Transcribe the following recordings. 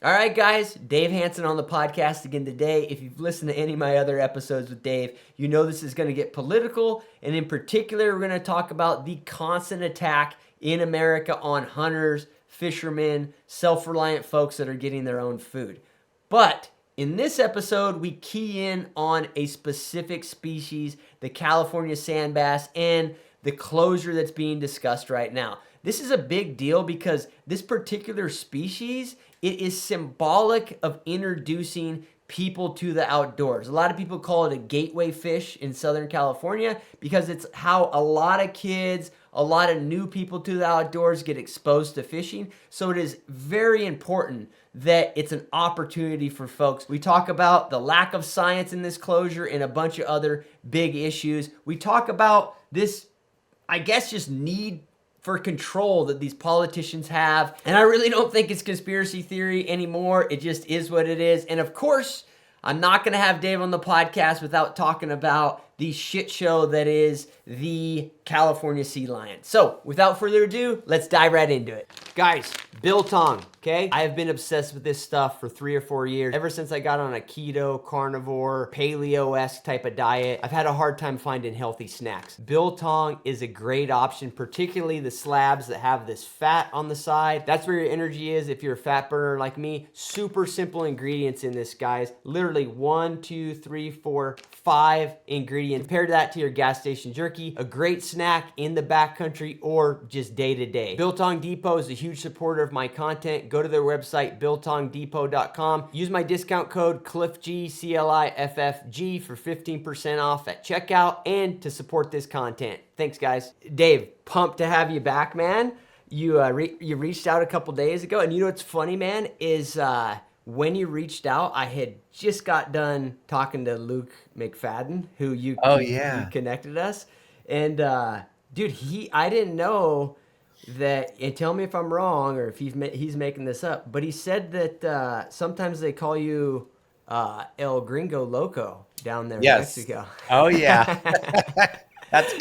All right, guys, Dave Hansen on the podcast again today. If you've listened to any of my other episodes with Dave, you know this is going to get political, and in particular, we're going to talk about the constant attack in America on hunters, fishermen, self-reliant folks that are getting their own food. But in this episode, we key in on a specific species, the California sandbass, and the closure that's being discussed right now. This is a big deal because this particular species, it is symbolic of introducing people to the outdoors. A lot of people call it a gateway fish in Southern California because it's how a lot of kids, a lot of new people to the outdoors get exposed to fishing. So it is very important that it's an opportunity for folks. We talk about the lack of science in this closure and a bunch of other big issues. We talk about this, I guess, just need for control that these politicians have. And I really don't think it's conspiracy theory anymore. It just is what it is. And of course, I'm not going to have Dave on the podcast without talking about the shit show that is the California sea lion. So without further ado, let's dive right into it. Guys, biltong, okay? I have been obsessed with this stuff for 3 or 4 years. Ever since I got on a keto, carnivore, paleo-esque type of diet, I've had a hard time finding healthy snacks. Biltong is a great option, particularly the slabs that have this fat on the side. That's where your energy is if you're a fat burner like me. Super simple ingredients in this, guys. Literally 1, 2, 3, 4, 5 ingredients. Compare that to your gas station jerky, a great snack in the backcountry or just day to day. Biltong Depot is a huge supporter of my content. Go to their website, biltongdepot.com. Use my discount code CLIFFG, CLIFFG for 15% off at checkout and to support this content. Thanks, guys. Dave, pumped to have you back, man. You reached out a couple days ago, and you know what's funny, man, is when you reached out, I had just got done talking to Luke McFadden, who you connected us. And dude, I didn't know that, and tell me if I'm wrong or if he's making this up, but he said that sometimes they call you El Gringo Loco down there in Mexico. Oh, yeah. That's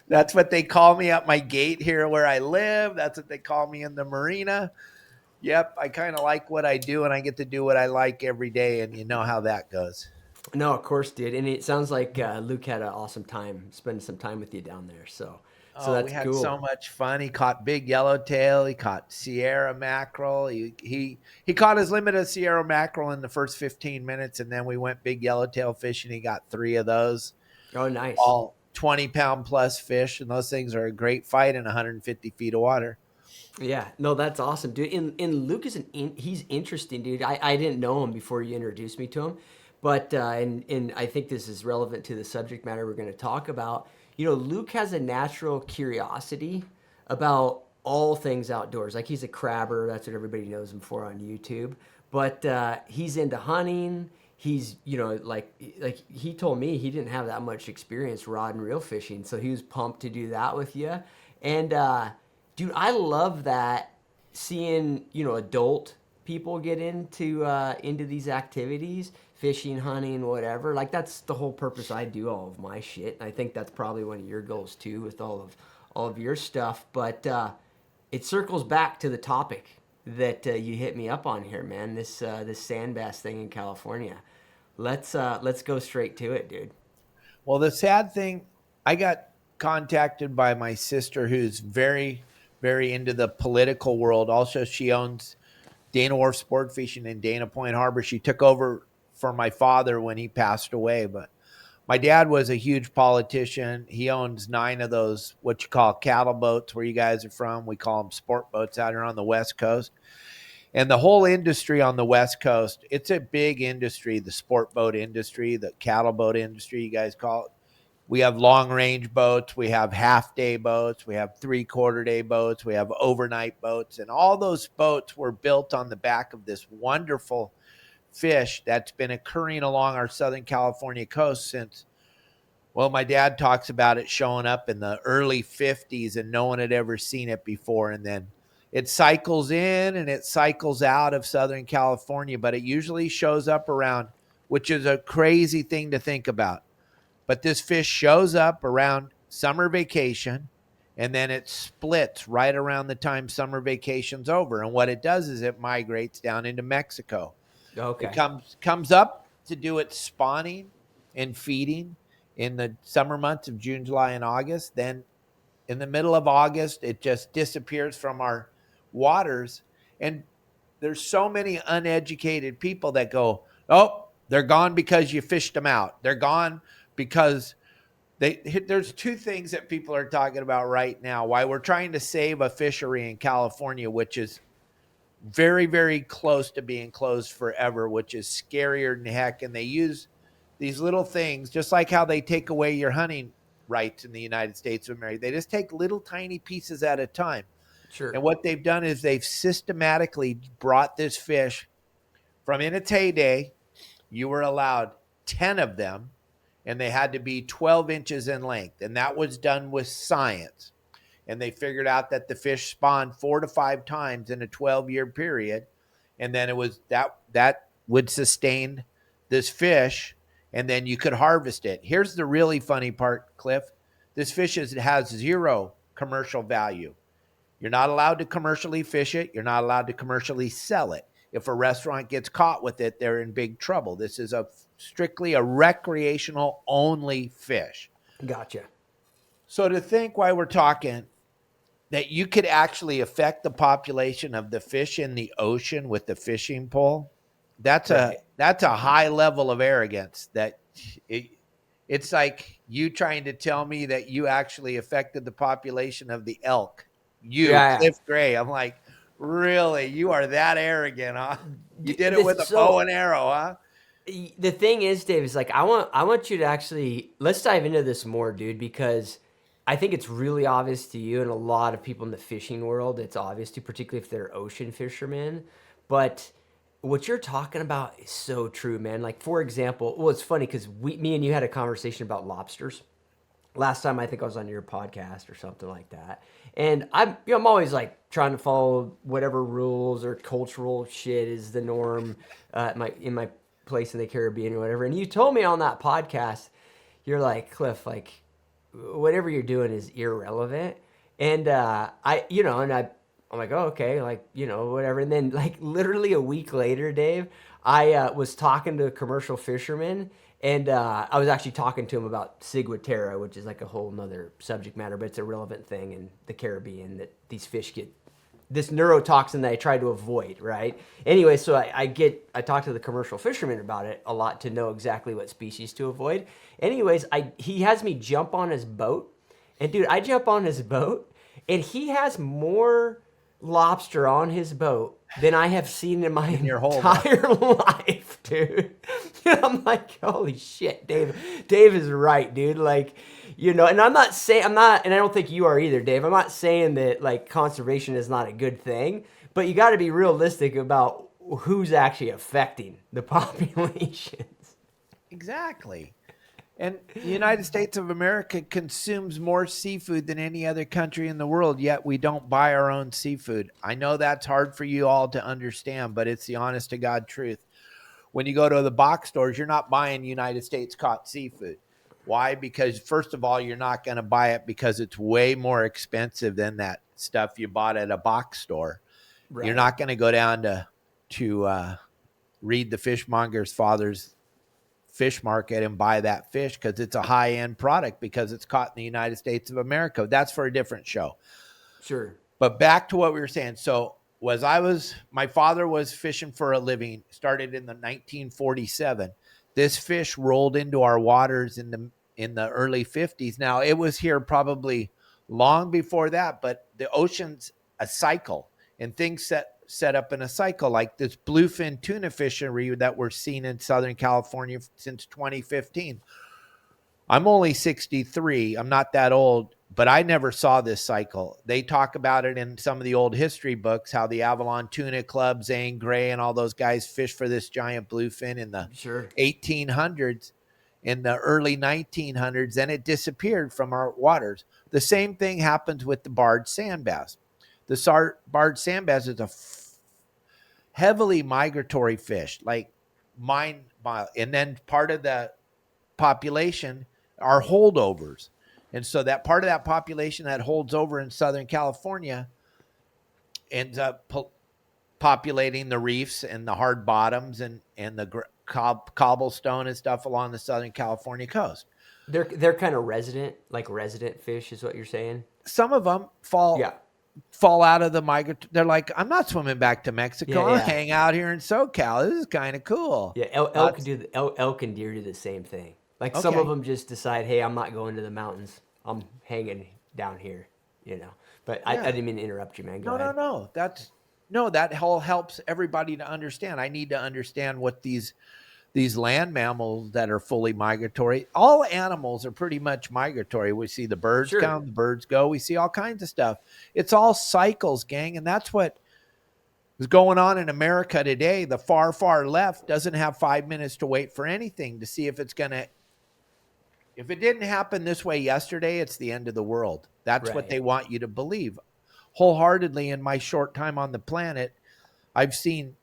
that's what they call me at my gate here where I live. That's what they call me in the marina. Yep, I kind of like what I do, and I get to do what I like every day, and you know how that goes. No, of course, dude. And it sounds like Luke had an awesome time spending some time with you down there. So that's we had cool. So much fun. He caught big yellowtail. He caught Sierra mackerel. He caught his limit of Sierra mackerel in the first 15 minutes, and then we went big yellowtail fishing. He got 3 of those. Oh, nice. All 20-pound plus fish, and those things are a great fight in 150 feet of water. Yeah, no, that's awesome, dude. And Luke he's interesting, dude. I didn't know him before you introduced me to him, but and I think this is relevant to the subject matter we're going to talk about. You know, Luke has a natural curiosity about all things outdoors. Like, he's a crabber. That's what everybody knows him for on YouTube. But he's into hunting. He's, you know, like he told me he didn't have that much experience rod and reel fishing, so he was pumped to do that with you. And dude, I love that, seeing, you know, adult people get into these activities, fishing, hunting, whatever. Like, that's the whole purpose I do all of my shit. I think that's probably one of your goals too with all of your stuff. But it circles back to the topic that you hit me up on here, man. This sandbass thing in California. Let's go straight to it, dude. Well, the sad thing, I got contacted by my sister, who's very, very into the political world. Also, she owns Dana Wharf Sport Fishing in Dana Point Harbor. She took over for my father when he passed away. But my dad was a huge politician. He owns 9 of those, what you call cattle boats, where you guys are from. We call them sport boats out here on the West Coast. And the whole industry on the West Coast, it's a big industry, the sport boat industry, the cattle boat industry, you guys call it. We have long-range boats. We have half-day boats. We have 3/4-day boats. We have overnight boats. And all those boats were built on the back of this wonderful fish that's been occurring along our Southern California coast since, well, my dad talks about it showing up in the early 50s and no one had ever seen it before. And then it cycles in and it cycles out of Southern California, but it usually shows up around, which is a crazy thing to think about. But this fish shows up around summer vacation. and then it splits right around the time summer vacation's over. And what it does is it migrates down into Mexico. It Okay. comes up to do its spawning and feeding in the summer months of June, July, and August. Then in the middle of August, it just disappears from our waters. And there's so many uneducated people that go, oh, they're gone because you fished them out. They're gone because there's two things that people are talking about right now. Why we're trying to save a fishery in California, which is very, very close to being closed forever, which is scarier than heck. And they use these little things, just like how they take away your hunting rights in the United States of America. They just take little tiny pieces at a time. Sure. And what they've done is they've systematically brought this fish from in its heyday. You were allowed 10 of them, and they had to be 12 inches in length. And that was done with science. And they figured out that the fish spawned 4 to 5 times in a 12-year period. And then it was that would sustain this fish, and then you could harvest it. Here's the really funny part, Cliff. This fish has zero commercial value. You're not allowed to commercially fish it. You're not allowed to commercially sell it. If a restaurant gets caught with it, they're in big trouble. This is strictly a recreational only fish. Gotcha. So to think why we're talking that you could actually affect the population of the fish in the ocean with the fishing pole, that's Right. a high level of arrogance. It's like you trying to tell me that you actually affected the population of the elk. Yeah. Cliff Gray. I'm like, really? You are that arrogant, huh? You did it with a So bow and arrow, huh? the thing is, Dave, is like I want you to actually let's dive into this more, dude, because I think it's really obvious to you and a lot of people in the fishing world. It's obvious to, particularly if they're ocean fishermen. But what you're talking about is so true, man. Like for example, well, it's funny because me and you had a conversation about lobsters last time. I think I was on your podcast or something like that. And I'm always like trying to follow whatever rules or cultural shit is the norm in my place in the Caribbean or whatever. And you told me on that podcast, you're like, Cliff, like whatever you're doing is irrelevant. And I'm like, oh, okay, like, whatever. And then like literally a week later, Dave, I was talking to a commercial fisherman, and I was actually talking to him about ciguatera, which is like a whole nother subject matter, but it's a relevant thing in the Caribbean that these fish get this neurotoxin that I try to avoid, right? Anyway, so I talked to the commercial fisherman about it a lot to know exactly what species to avoid. Anyways, he has me jump on his boat, and dude, I jump on his boat, and he has more lobster on his boat than I have seen in my your whole entire life, dude. I'm like, holy shit, Dave. Dave is right, dude. Like, and I'm not saying, and I don't think you are either, Dave. I'm not saying that like conservation is not a good thing, but you got to be realistic about who's actually affecting the populations. Exactly. And the United States of America consumes more seafood than any other country in the world, yet we don't buy our own seafood. I know that's hard for you all to understand, but it's the honest to God truth. When you go to the box stores, you're not buying United States caught seafood. Why? Because first of all, you're not going to buy it because it's way more expensive than that stuff you bought at a box store. Right. You're not going to go down to Reed the fishmonger's father's fish market and buy that fish because it's a high-end product because it's caught in the United States of America. That's for a different show. Sure. But back to what we were saying. So my father was fishing for a living, started in the 1947. This fish rolled into our waters in the early 50s. Now it was here probably long before that, but the ocean's a cycle and things set up in a cycle, like this bluefin tuna fishery that we're seeing in Southern California since 2015. I'm only 63. I'm not that old, but I never saw this cycle. They talk about it in some of the old history books, how the Avalon Tuna Club, Zane Grey, and all those guys fished for this giant bluefin in the 1800s, in the early 1900s, and it disappeared from our waters. The same thing happens with the barred sandbass. The barred sandbass is a heavily migratory fish, like and then part of the population are holdovers. And so that part of that population that holds over in Southern California ends up populating the reefs and the hard bottoms and the cobblestone and stuff along the Southern California coast. They're kind of resident fish, is what you're saying. Some of them fall out of the migratory. They're like, I'm not swimming back to Mexico. I'll hang out here in SoCal. This is kind of cool. Yeah, elk and deer do the same thing. Like some of them just decide, hey, I'm not going to the mountains. I'm hanging down here, you know. But I didn't mean to interrupt you, man. Go ahead. No. That whole helps everybody to understand. I need to understand what these land mammals that are fully migratory. All animals are pretty much migratory. We see the birds come, the birds go. We see all kinds of stuff. It's all cycles, gang, and that's what is going on in America today. The far, far left doesn't have 5 minutes to wait for anything to see if it's going to. If it didn't happen this way yesterday, it's the end of the world. That's what they want you to believe. Wholeheartedly, in my short time on the planet, I've seen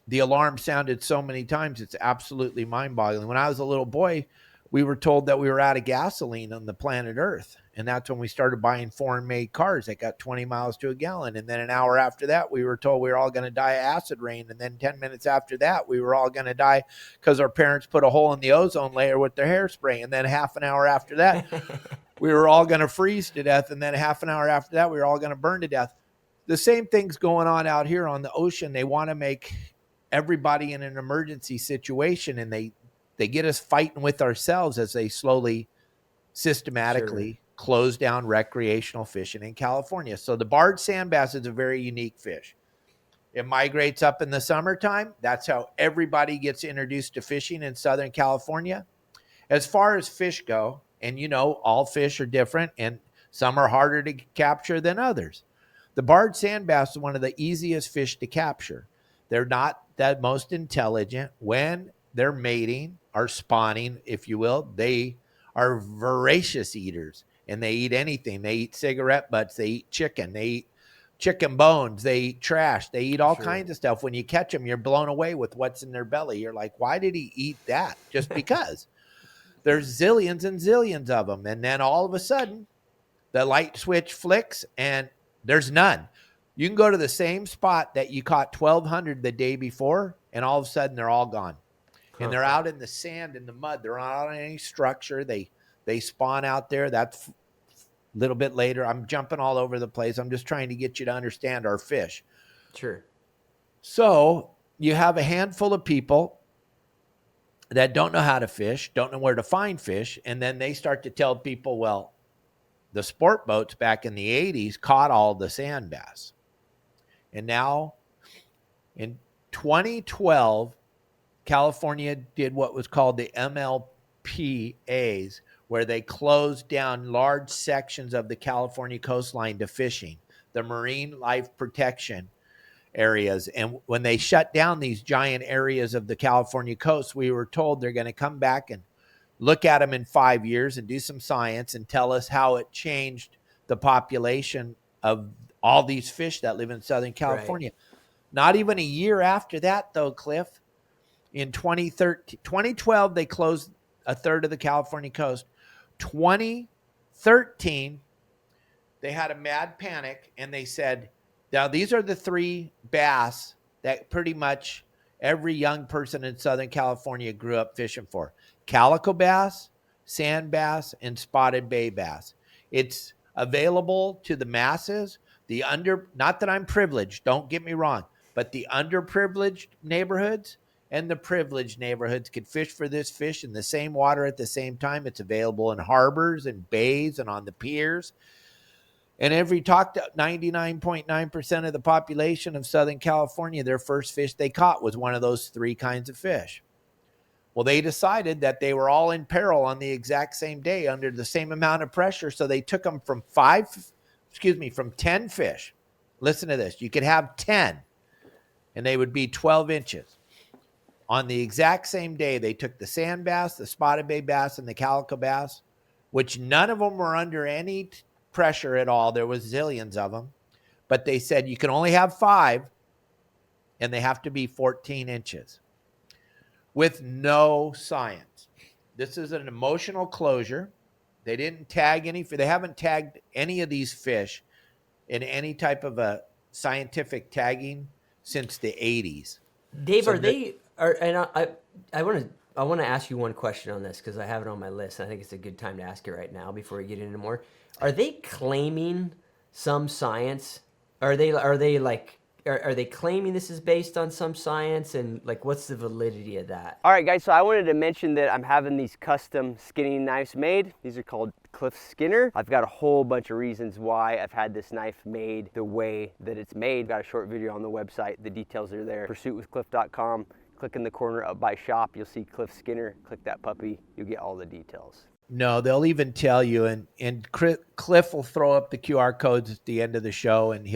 the alarm sounded so many times, it's absolutely mind-boggling. When I was a little boy, we were told that we were out of gasoline on the planet Earth. And that's when we started buying foreign-made cars that got 20 miles to a gallon. And then an hour after that, we were told we were all going to die of acid rain. And then 10 minutes after that, we were all going to die because our parents put a hole in the ozone layer with their hairspray. And then half an hour after that, we were all going to freeze to death. And then half an hour after that, we were all going to burn to death. The same thing's going on out here on the ocean. They want to make everybody in an emergency situation, and they get us fighting with ourselves as they slowly, systematically close down recreational fishing in California. So the barred sand bass is a very unique fish. It migrates up in the summertime. That's how everybody gets introduced to fishing in Southern California. As far as fish go, and you know, all fish are different and some are harder to capture than others. The barred sand bass is one of the easiest fish to capture. They're not that most intelligent. When they're mating or spawning, if you will, they are voracious eaters, and they eat anything. They eat cigarette butts. They eat chicken. They eat chicken bones. They eat trash. They eat all kinds of stuff. When you catch them, you're blown away with what's in their belly. You're like, why did he eat that? Just because. There's zillions and zillions of them. And then all of a sudden, the light switch flicks, and there's none. You can go to the same spot that you caught 1,200 the day before, and all of a sudden they're all gone. And they're out in the sand and the mud. They're not on any structure. They spawn out there. That's a little bit later. I'm jumping all over the place. I'm just trying to get you to understand our fish. Sure. So you have a handful of people that don't know how to fish, don't know where to find fish, and then they start to tell people, well, the sport boats back in the 80s caught all the sand bass. And now in 2012, California did what was called the MLPAs, where they closed down large sections of the California coastline to fishing, the marine life protection areas. And when they shut down these giant areas of the California coast, we were told they're going to come back and look at them in 5 years and do some science and tell us how it changed the population of all these fish that live in Southern California. Not even a year after that, though, Cliff, in 2012, they closed a third of the California coast. 2013, they had a mad panic, and they said, now these are the three bass that pretty much every young person in Southern California grew up fishing for: calico bass, sand bass, and spotted bay bass. It's available to the masses. Not that I'm privileged, don't get me wrong, but the underprivileged neighborhoods and the privileged neighborhoods could fish for this fish in the same water at the same time. It's available in harbors and bays and on the piers. And if we talked to 99.9% of the population of Southern California, their first fish they caught was one of those three kinds of fish. Well, they decided that they were all in peril on the exact same day under the same amount of pressure. So they took them from 10 fish. Listen to this. You could have 10 and they would be 12 inches. On the exact same day, they took the sand bass, the spotted bay bass, and the calico bass, which none of them were under any pressure at all. There was zillions of them. But they said you can only have 5 and they have to be 14 inches. With no science. This is an emotional closure. They didn't tag they haven't tagged any of these fish in any type of a scientific tagging since the 80s. Dave, So are they are and I want to ask you one question on this because I have it on my list. And I think it's a good time to ask it right now before we get into more. Are they claiming some science? Are they like are they claiming this is based on some science, and like what's the validity of that? All right, guys, so I wanted to mention that I'm having these custom skinning knives made. These are called Cliff Skinner. I've got a whole bunch of reasons why I've had this knife made the way that it's made. Got a short video on the website. The details are there. Pursuitwithcliff.com. Click in the corner up by shop. You'll see Cliff Skinner. Click that puppy. You'll get all the details. No, they'll even tell you, and Cliff will throw up the QR codes at the end of the show, and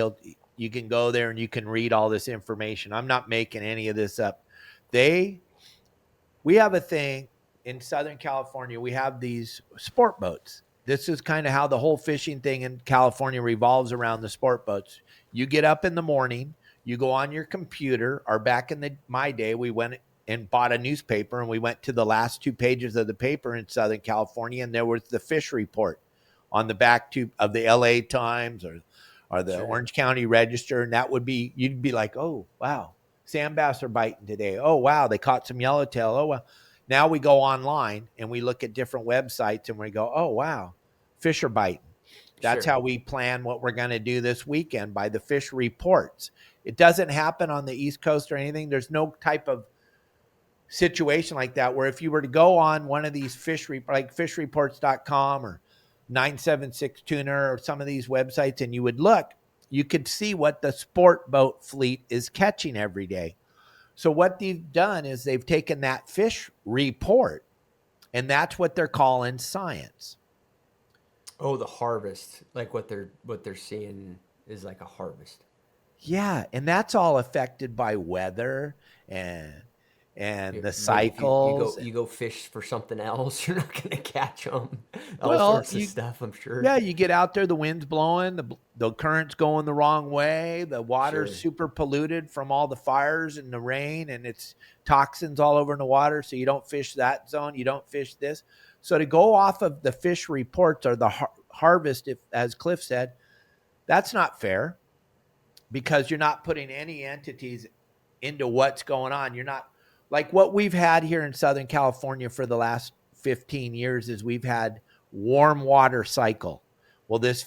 you can go there and you can read all this information. I'm not making any of this up. We have a thing in Southern California. We have these sport boats. This is kind of how the whole fishing thing in California revolves around the sport boats. You get up in the morning, you go on your computer, or back in my day, we went and bought a newspaper, and we went to the last 2 pages of the paper in Southern California, and there was the fish report on the back of the LA Times or the Sure. Orange County Register, and you'd be like, oh, wow, sandbass are biting today. Oh, wow, they caught some yellowtail. Oh, wow. Now we go online and we look at different websites and we go, oh, wow, fish are biting. That's Sure. how we plan what we're going to do this weekend, by the fish reports. It doesn't happen on the East Coast or anything. There's no type of situation like that where if you were to go on one of these like fishreports.com or 976 Tuner or some of these websites, and you would look, you could see what the sport boat fleet is catching every day. So what they've done is they've taken that fish report, and that's what they're calling science. Oh, the harvest. Like what they're seeing is like a harvest. Yeah, and that's all affected by weather and the Maybe cycles. you go fish for something else, you're not gonna catch them. All Well, sorts of stuff, I'm sure. yeah, you get out there, the wind's blowing, the current's going the wrong way, the water's Sure. super polluted from all the fires and the rain, and it's toxins all over in the water, so you don't fish that zone, you don't fish this. So to go off of the fish reports or the harvest, as Cliff said, that's not fair, because you're not putting any entities into what's going on. You're not, like what we've had here in Southern California for the last 15 years is we've had warm water cycle. Well, this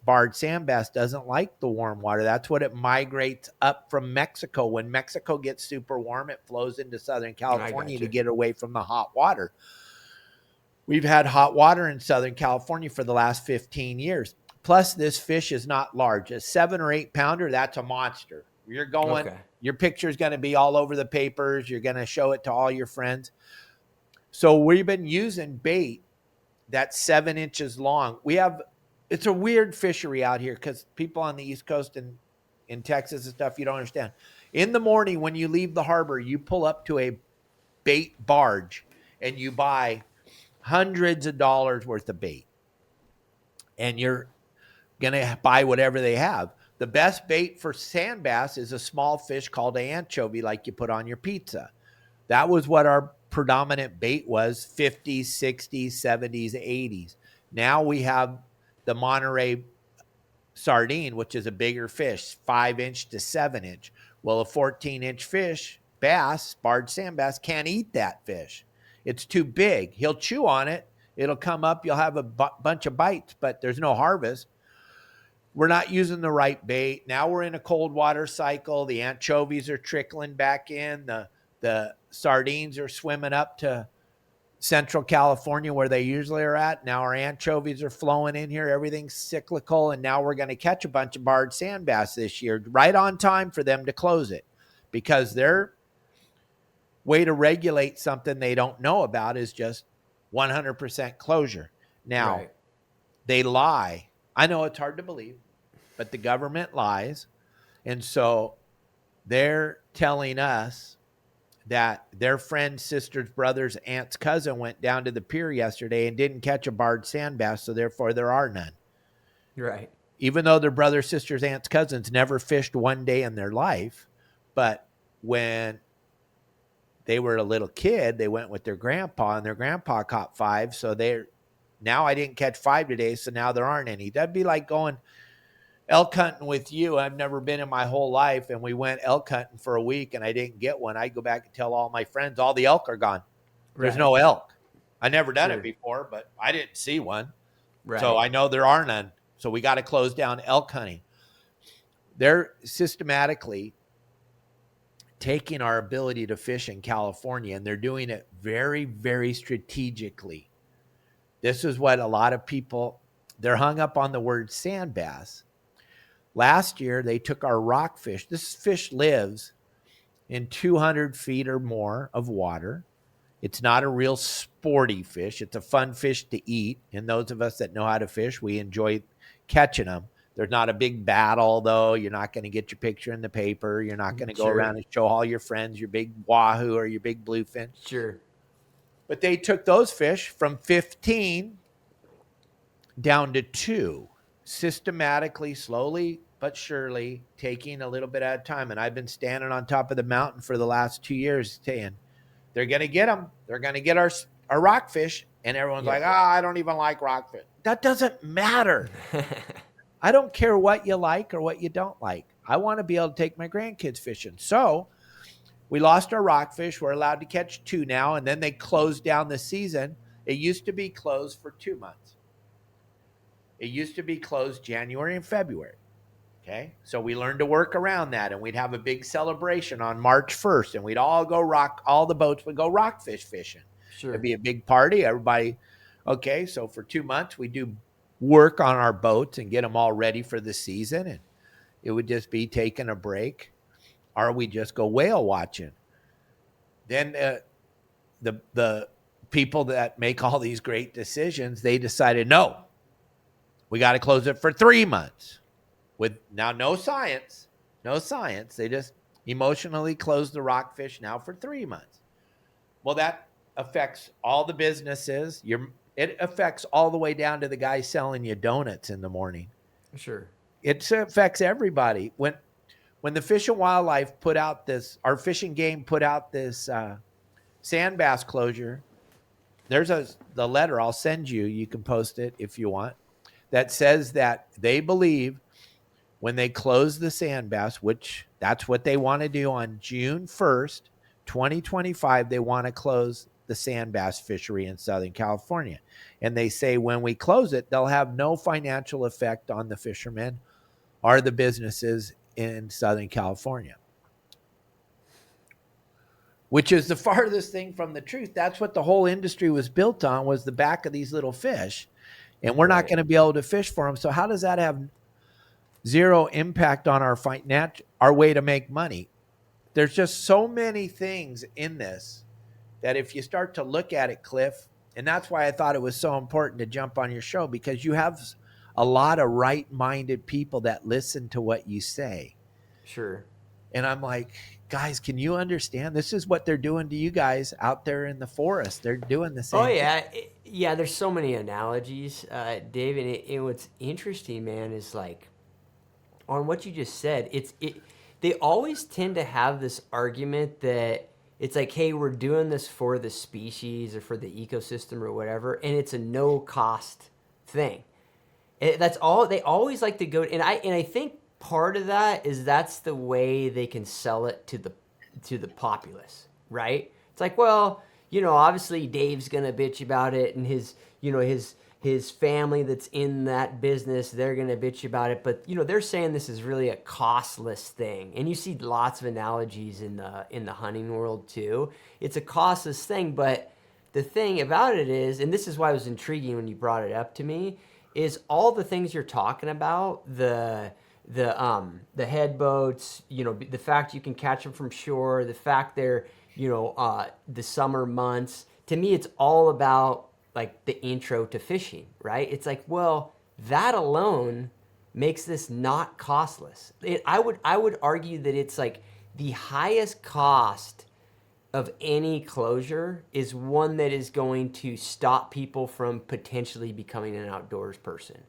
barred sand bass doesn't like the warm water. That's what it migrates up from Mexico. When Mexico gets super warm, it flows into Southern California to get away from the hot water. We've had hot water in Southern California for the last 15 years. Plus, this fish is not large. A 7 or 8 pounder, that's a monster. Your picture is going to be all over the papers. You're going to show it to all your friends. So we've been using bait that's 7 inches long. It's a weird fishery out here because people on the East Coast and in Texas and stuff, you don't understand. In the morning when you leave the harbor, you pull up to a bait barge and you buy hundreds of dollars worth of bait. And you're going to buy whatever they have. The best bait for sand bass is a small fish called an anchovy, like you put on your pizza. That was what our predominant bait was, 50s, 60s, 70s, 80s. Now we have the Monterey sardine, which is a bigger fish, 5-inch to 7-inch. Well, a 14-inch fish, barred sand bass, can't eat that fish. It's too big. He'll chew on it. It'll come up. You'll have a bunch of bites, but there's no harvest. We're not using the right bait. Now we're in a cold water cycle. The anchovies are trickling back in. The sardines are swimming up to Central California where they usually are at. Now our anchovies are flowing in here. Everything's cyclical. And now we're going to catch a bunch of barred sand bass this year, right on time for them to close it, because their way to regulate something they don't know about is just 100% closure. Now, They lie. I know it's hard to believe, but the government lies. And so they're telling us that their friend's sister's brother's aunt's cousin went down to the pier yesterday and didn't catch a barred sand bass, so therefore there are none. Right. Even though their brother, sister's aunt's cousins never fished one day in their life, but when they were a little kid, they went with their grandpa, and their grandpa caught 5, so they're Now I didn't catch 5 today, so now there aren't any. That'd be like going elk hunting with you. I've never been in my whole life, and we went elk hunting for a week, and I didn't get one. I'd go back and tell all my friends, all the elk are gone. There's no elk. I never done it before, but I didn't see one. Right. So I know there are none. So we got to close down elk hunting. They're systematically taking our ability to fish in California, and they're doing it very, very strategically. This is what a lot of people, they're hung up on the word sandbass. Last year, they took our rockfish. This fish lives in 200 feet or more of water. It's not a real sporty fish. It's a fun fish to eat. And those of us that know how to fish, we enjoy catching them. There's not a big battle, though. You're not going to get your picture in the paper. You're not going to go around and show all your friends your big wahoo or your big bluefin. Sure. But they took those fish from 15 down to 2, systematically, slowly but surely, taking a little bit at a time. And I've been standing on top of the mountain for the last 2 years saying, they're going to get them. They're going to get our rockfish. And everyone's like, I don't even like rockfish. That doesn't matter. I don't care what you like or what you don't like. I want to be able to take my grandkids fishing. So we lost our rockfish. We're allowed to catch 2 now. And then they closed down the season. It used to be closed for 2 months. It used to be closed January and February. Okay. So we learned to work around that, and we'd have a big celebration on March 1st, and we'd all go all the boats would go rockfish fishing. Sure. It'd be a big party. Everybody. Okay. So for 2 months, we do work on our boats and get them all ready for the season. And it would just be taking a break, or we just go whale watching. Then the people that make all these great decisions, they decided, no, we got to close it for 3 months. With now no science. They just emotionally closed the rockfish now for 3 months. Well, that affects all the businesses. It affects all the way down to the guy selling you donuts in the morning. Sure. It affects everybody. When the Fish and Wildlife put out this, our fishing game put out this sandbass closure, there's the letter I'll send you. You can post it if you want. That says that they believe when they close the sandbass, which that's what they want to do on June 1st, 2025, they want to close the sandbass fishery in Southern California. And they say when we close it, they'll have no financial effect on the fishermen or the businesses in Southern California, which is the farthest thing from the truth. That's what the whole industry was built on, was the back of these little fish. And we're not going to be able to fish for them. So how does that have zero impact on our way to make money? There's just so many things in this that if you start to look at it, Cliff, and that's why I thought it was so important to jump on your show, because you have a lot of right-minded people that listen to what you say. Sure. And I'm like, guys, can you understand? This is what they're doing to you guys out there in the forest. They're doing the same thing. Yeah, there's so many analogies, Dave, and what's interesting, man, is like, on what you just said, they always tend to have this argument that it's like, hey, we're doing this for the species or for the ecosystem or whatever, and it's a no cost thing. That's all they always like to go. And I think part of that is that's the way they can sell it to the populace, right? It's like, well, obviously Dave's gonna bitch about it, and his family that's in that business, they're going to bitch about it. But, they're saying this is really a costless thing. And you see lots of analogies in the hunting world too. It's a costless thing. But the thing about it is, and this is why it was intriguing when you brought it up to me, is all the things you're talking about, the head boats, the fact you can catch them from shore, the fact they're, the summer months. To me, it's all about like the intro to fishing, right? It's like, well, that alone makes this not costless. I would argue that it's like the highest cost of any closure is one that is going to stop people from potentially becoming an outdoors person.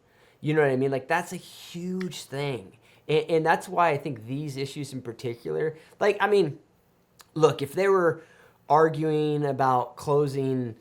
You know what I mean? Like, that's a huge thing. And that's why I think these issues in particular, like, I mean, look, if they were arguing about closing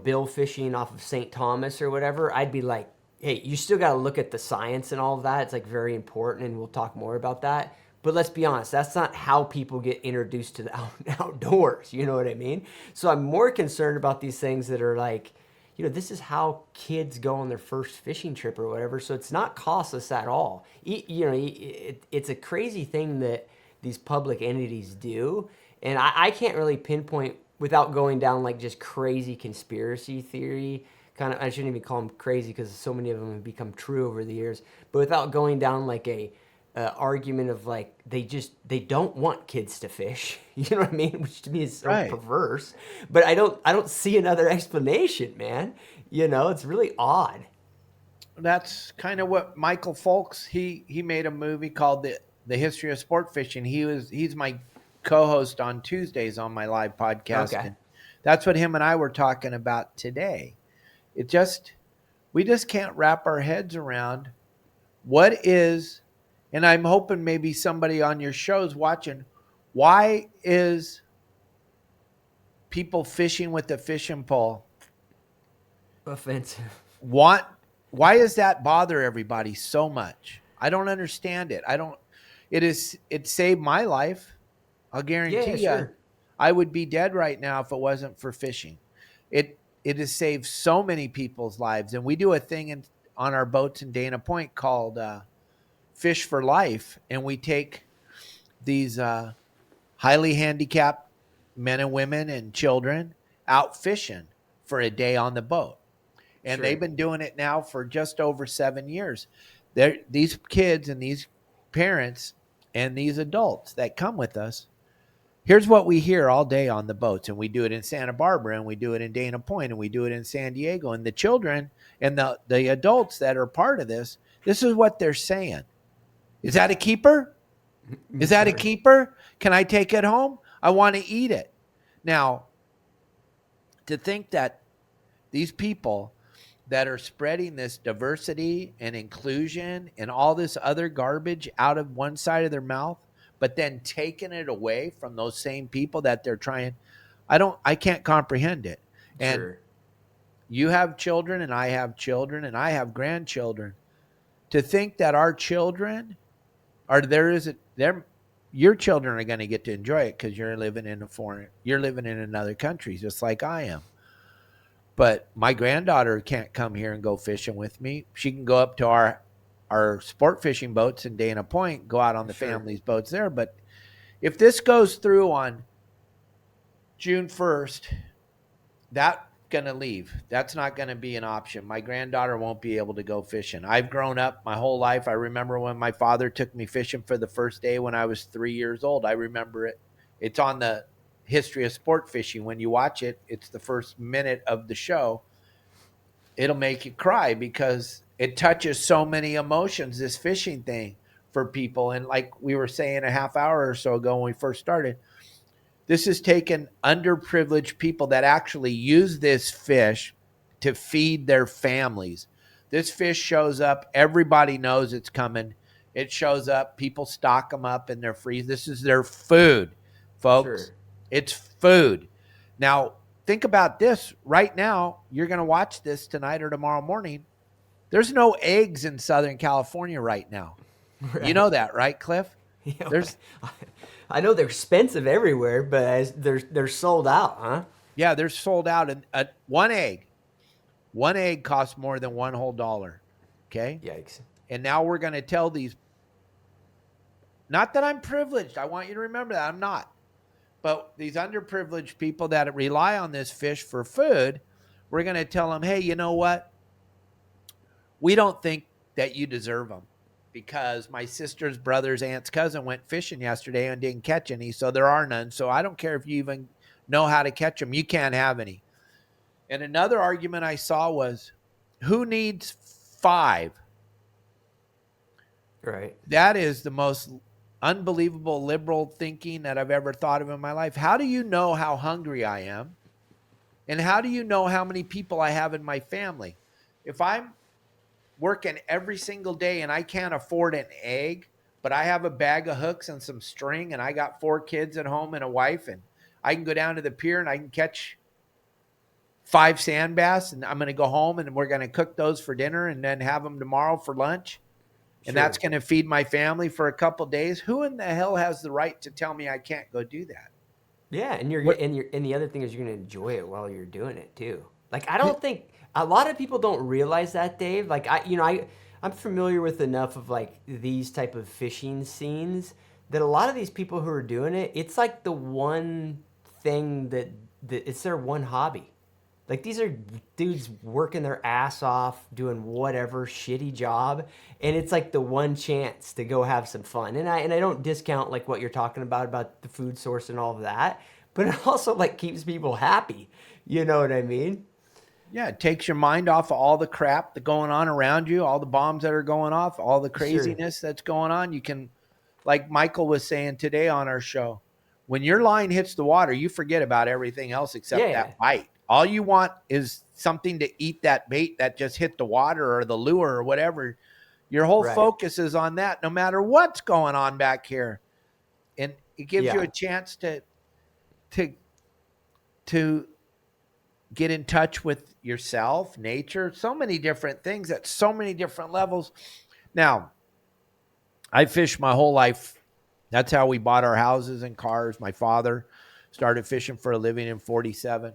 bill fishing off of St. Thomas or whatever, I'd be like, hey, you still got to look at the science and all of that. It's like very important, and we'll talk more about that. But let's be honest, that's not how people get introduced to the outdoors. You know what I mean? So I'm more concerned about these things that are like, this is how kids go on their first fishing trip or whatever. So it's not costless at all. It's a crazy thing that these public entities do. And I can't really pinpoint without going down like just crazy conspiracy theory kind of. I shouldn't even call them crazy because so many of them have become true over the years. But without going down like a argument of like they don't want kids to fish, you know what I mean? Which to me is so Right. perverse. But I don't see another explanation, man. It's really odd. That's kind of what Michael Folks, he made a movie called the History of Sport Fishing. He's my co-host on Tuesdays on my live podcast. Okay. And that's what him and I were talking about today. We just can't wrap our heads around what is, and I'm hoping maybe somebody on your show's watching, why is people fishing with a fishing pole Offensive. why does that bother everybody so much? I don't understand it. It saved my life. I'll guarantee you, Sure. I would be dead right now if it wasn't for fishing. It has saved so many people's lives. And we do a thing on our boats in Dana Point called Fish for Life. And we take these highly handicapped men and women and children out fishing for a day on the boat. And they've been doing it now for just over 7 years. These kids and these parents and these adults that come with us, here's what we hear all day on the boats. And we do it in Santa Barbara, and we do it in Dana Point, and we do it in San Diego. And the children and the adults that are part of this is what they're saying. Is that a keeper? Is that a keeper? Can I take it home? I want to eat it. Now, to think that these people that are spreading this diversity and inclusion and all this other garbage out of one side of their mouth, but then taking it away from those same people that they're trying, I can't comprehend it. And you have children, and I have children, and I have grandchildren. To think that our children your children are going to get to enjoy it because you're living in another country, just like I am. But my granddaughter can't come here and go fishing with me. She can go up to our sport fishing boats in Dana Point, go out on the family's boats there. But if this goes through on June 1st, that's going to leave. That's not going to be an option. My granddaughter won't be able to go fishing. I've grown up my whole life. I remember when my father took me fishing for the first day when I was 3 years old. I remember it. It's on the History of Sport Fishing. When you watch it, it's the first minute of the show. It'll make you cry because it touches so many emotions, this fishing thing, for people. And like we were saying a half hour or so ago when we first started, this has taken underprivileged people that actually use this fish to feed their families. This fish shows up. Everybody knows it's coming. It shows up. People stock them up in their freezer. This is their food, folks. It's food. Now, think about this. Right now, you're going to watch this tonight or tomorrow morning. There's no eggs in Southern California right now. Right. You know that, right, Cliff? I know they're expensive everywhere, but they're sold out, huh? Yeah, they're sold out. And one egg costs more than one whole dollar. Okay? Yikes. And now we're going to tell these, not that I'm privileged. I want you to remember that. I'm not. But these underprivileged people that rely on this fish for food, we're going to tell them, hey, you know what? We don't think that you deserve them because my sister's brother's aunt's cousin went fishing yesterday and didn't catch any, so there are none. So I don't care if you even know how to catch them. You can't have any. And another argument I saw was, who needs 5? Right. That is the most unbelievable liberal thinking that I've ever thought of in my life. How do you know how hungry I am? And how do you know how many people I have in my family? If I'm working every single day and I can't afford an egg, but I have a bag of hooks and some string and I got 4 kids at home and a wife, and I can go down to the pier and I can catch 5 sandbass, and I'm going to go home and we're going to cook those for dinner and then have them tomorrow for lunch. And that's going to feed my family for a couple days. Who in the hell has the right to tell me I can't go do that? Yeah, and What? and the other thing is you're gonna enjoy it while you're doing it too. Like I don't think a lot of people don't realize that, Dave. Like I'm familiar with enough of like these type of fishing scenes that a lot of these people who are doing it, it's like the one thing that it's their one hobby. Like these are dudes working their ass off doing whatever shitty job, and it's like the one chance to go have some fun. And I don't discount like what you're talking about the food source and all of that, but it also like keeps people happy. You know what I mean? Yeah, it takes your mind off of all the crap that's going on around you, all the bombs that are going off, all the Sure. craziness that's going on. You can, like Michael was saying today on our show, when your line hits the water, you forget about everything else Yeah, except yeah. that bite. All you want is something to eat that bait that just hit the water or the lure or whatever. Your whole Right. focus is on that, no matter what's going on back here. And it gives you Yeah. a chance to to get in touch with yourself, nature, so many different things at so many different levels. Now, I fished my whole life. That's how we bought our houses and cars. My father started fishing for a living in 47.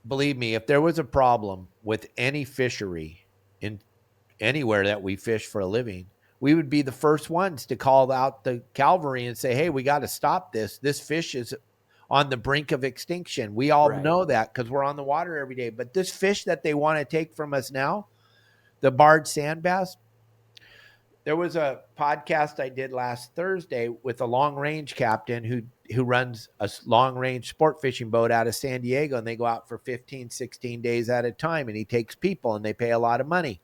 Believe me, if there was a problem with any fishery in anywhere that we fish for a living, we would be the first ones to call out the cavalry and say, hey, we got to stop this. This fish is on the brink of extinction. We all Right. know that because we're on the water every day. But this fish that they want to take from us now, the barred sand bass, there was a podcast I did last Thursday with a long range captain who runs a long range sport fishing boat out of San Diego, and they go out for 15, 16 days at a time, and he takes people and they pay a lot of money.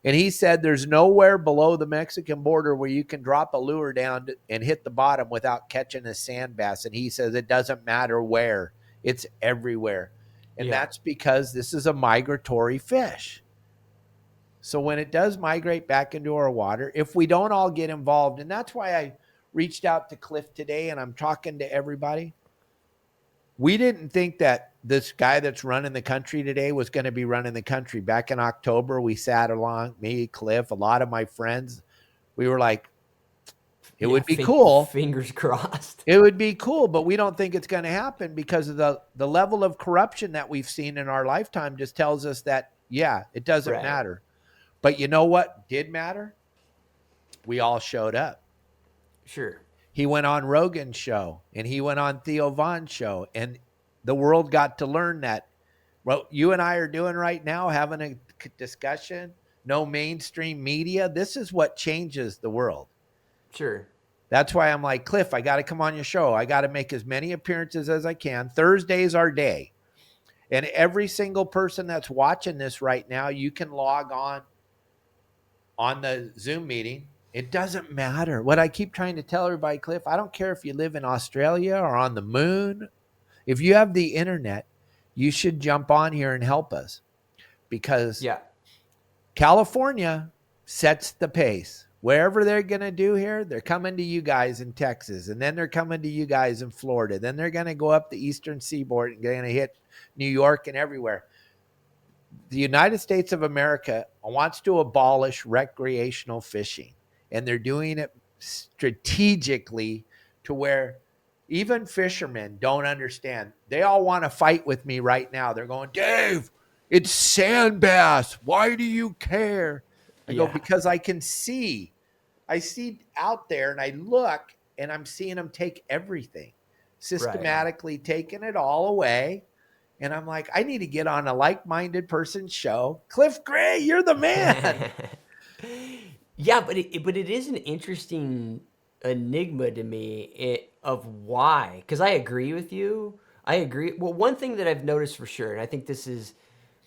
And he said there's nowhere below the Mexican border where you can drop a lure down and hit the bottom without catching a sand bass. And he says it doesn't matter where, it's everywhere. And Yeah. that's because this is a migratory fish. So when it does migrate back into our water, if we don't all get involved, and that's why I reached out to Cliff today and I'm talking to everybody. We didn't think that this guy that's running the country today was going to be running the country. Back in October, we sat along, me, Cliff, a lot of my friends. We were like, it Yeah. would be cool. Fingers crossed. It would be cool, but we don't think it's going to happen because of the level of corruption that we've seen in our lifetime just tells us that, yeah, it doesn't Right. matter. But you know what did matter? We all showed up. Sure. He went on Rogan's show and he went on Theo Von's show, and the world got to learn that what you and I are doing right now, having a discussion, no mainstream media, this is what changes the world. Sure. That's why I'm like, Cliff, I got to come on your show. I got to make as many appearances as I can. Thursday's our day. And every single person that's watching this right now, you can log on the Zoom meeting. It doesn't matter. What I keep trying to tell everybody, Cliff, I don't care if you live in Australia or on the moon. If you have the internet, you should jump on here and help us, because Yeah. California sets the pace. Wherever they're going to do here, they're coming to you guys in Texas, and then they're coming to you guys in Florida. Then they're going to go up the eastern seaboard and going to hit New York and everywhere. The United States of America wants to abolish recreational fishing, and they're doing it strategically to where even fishermen don't understand. They all want to fight with me right now. They're going, Dave, it's sand bass. Why do you care? I go, Yeah. because I can see. I see out there and I look and I'm seeing them take everything, Right. systematically taking it all away. And I'm like, I need to get on a like-minded person's show. Cliff Gray, you're the man. Yeah, but it is an interesting enigma to me of why. Because I agree with you. I agree. Well, one thing that I've noticed for sure, and I think this is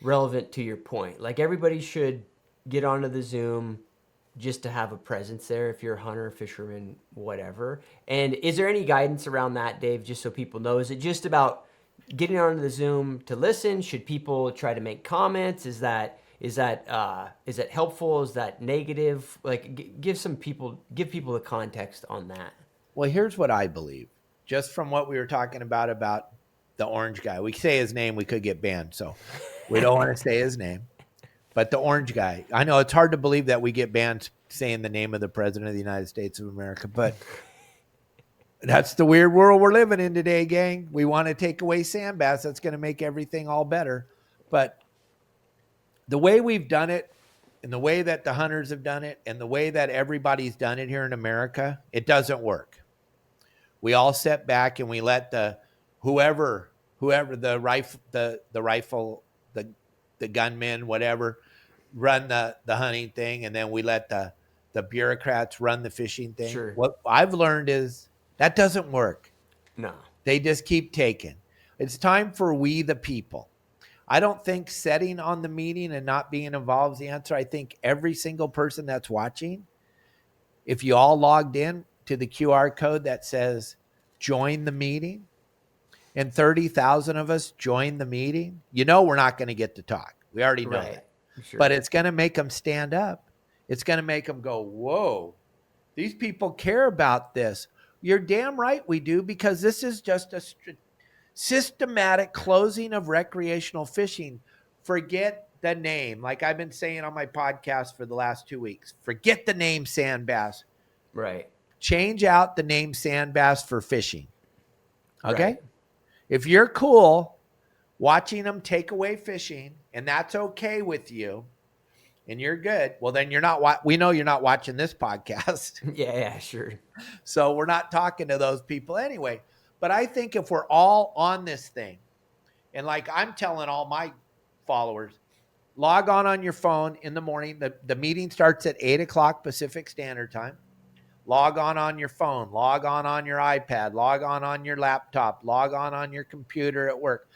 relevant to your point, like everybody should get onto the Zoom just to have a presence there if you're a hunter, fisherman, whatever. And is there any guidance around that, Dave, just so people know? Is it just about getting onto the Zoom to listen? Should people try to make comments? Is that helpful? Is that negative? Like, give people the context on that. Well, here's what I believe, just from what we were talking about the orange guy. We say his name, we could get banned, so we don't want to say his name. But the orange guy, I know it's hard to believe that we get banned saying the name of the president of the United States of America, but that's the weird world we're living in today, gang. We want to take away sandbass. That's going to make everything all better. But the way we've done it, and the way that the hunters have done it, and the way that everybody's done it here in America, it doesn't work. We all sit back and we let the whoever the rifle, the gunmen, whatever, run the hunting thing, and then we let the bureaucrats run the fishing thing. Sure. What I've learned is that doesn't work. No. They just keep taking. It's time for we the people. I don't think setting on the meeting and not being involved is the answer. I think every single person that's watching, if you all logged in to the QR code that says join the meeting, and 30,000 of us join the meeting, we're not going to get to talk. We already know that. Sure. But it's going to make them stand up. It's going to make them go, whoa, these people care about this. You're damn right we do, because this is just a systematic closing of recreational fishing. Forget the name. Like I've been saying on my podcast for the last 2 weeks, forget the name sandbass. Right. Change out the name sandbass for fishing. Okay? Right. If you're cool watching them take away fishing and that's okay with you and you're good, well, then we know you're not watching this podcast. Yeah, sure. So we're not talking to those people anyway. But I think if we're all on this thing, and like I'm telling all my followers, log on your phone in the morning. The meeting starts at 8 o'clock Pacific Standard Time. Log on your phone. Log on your iPad. Log on your laptop. Log on your computer at work.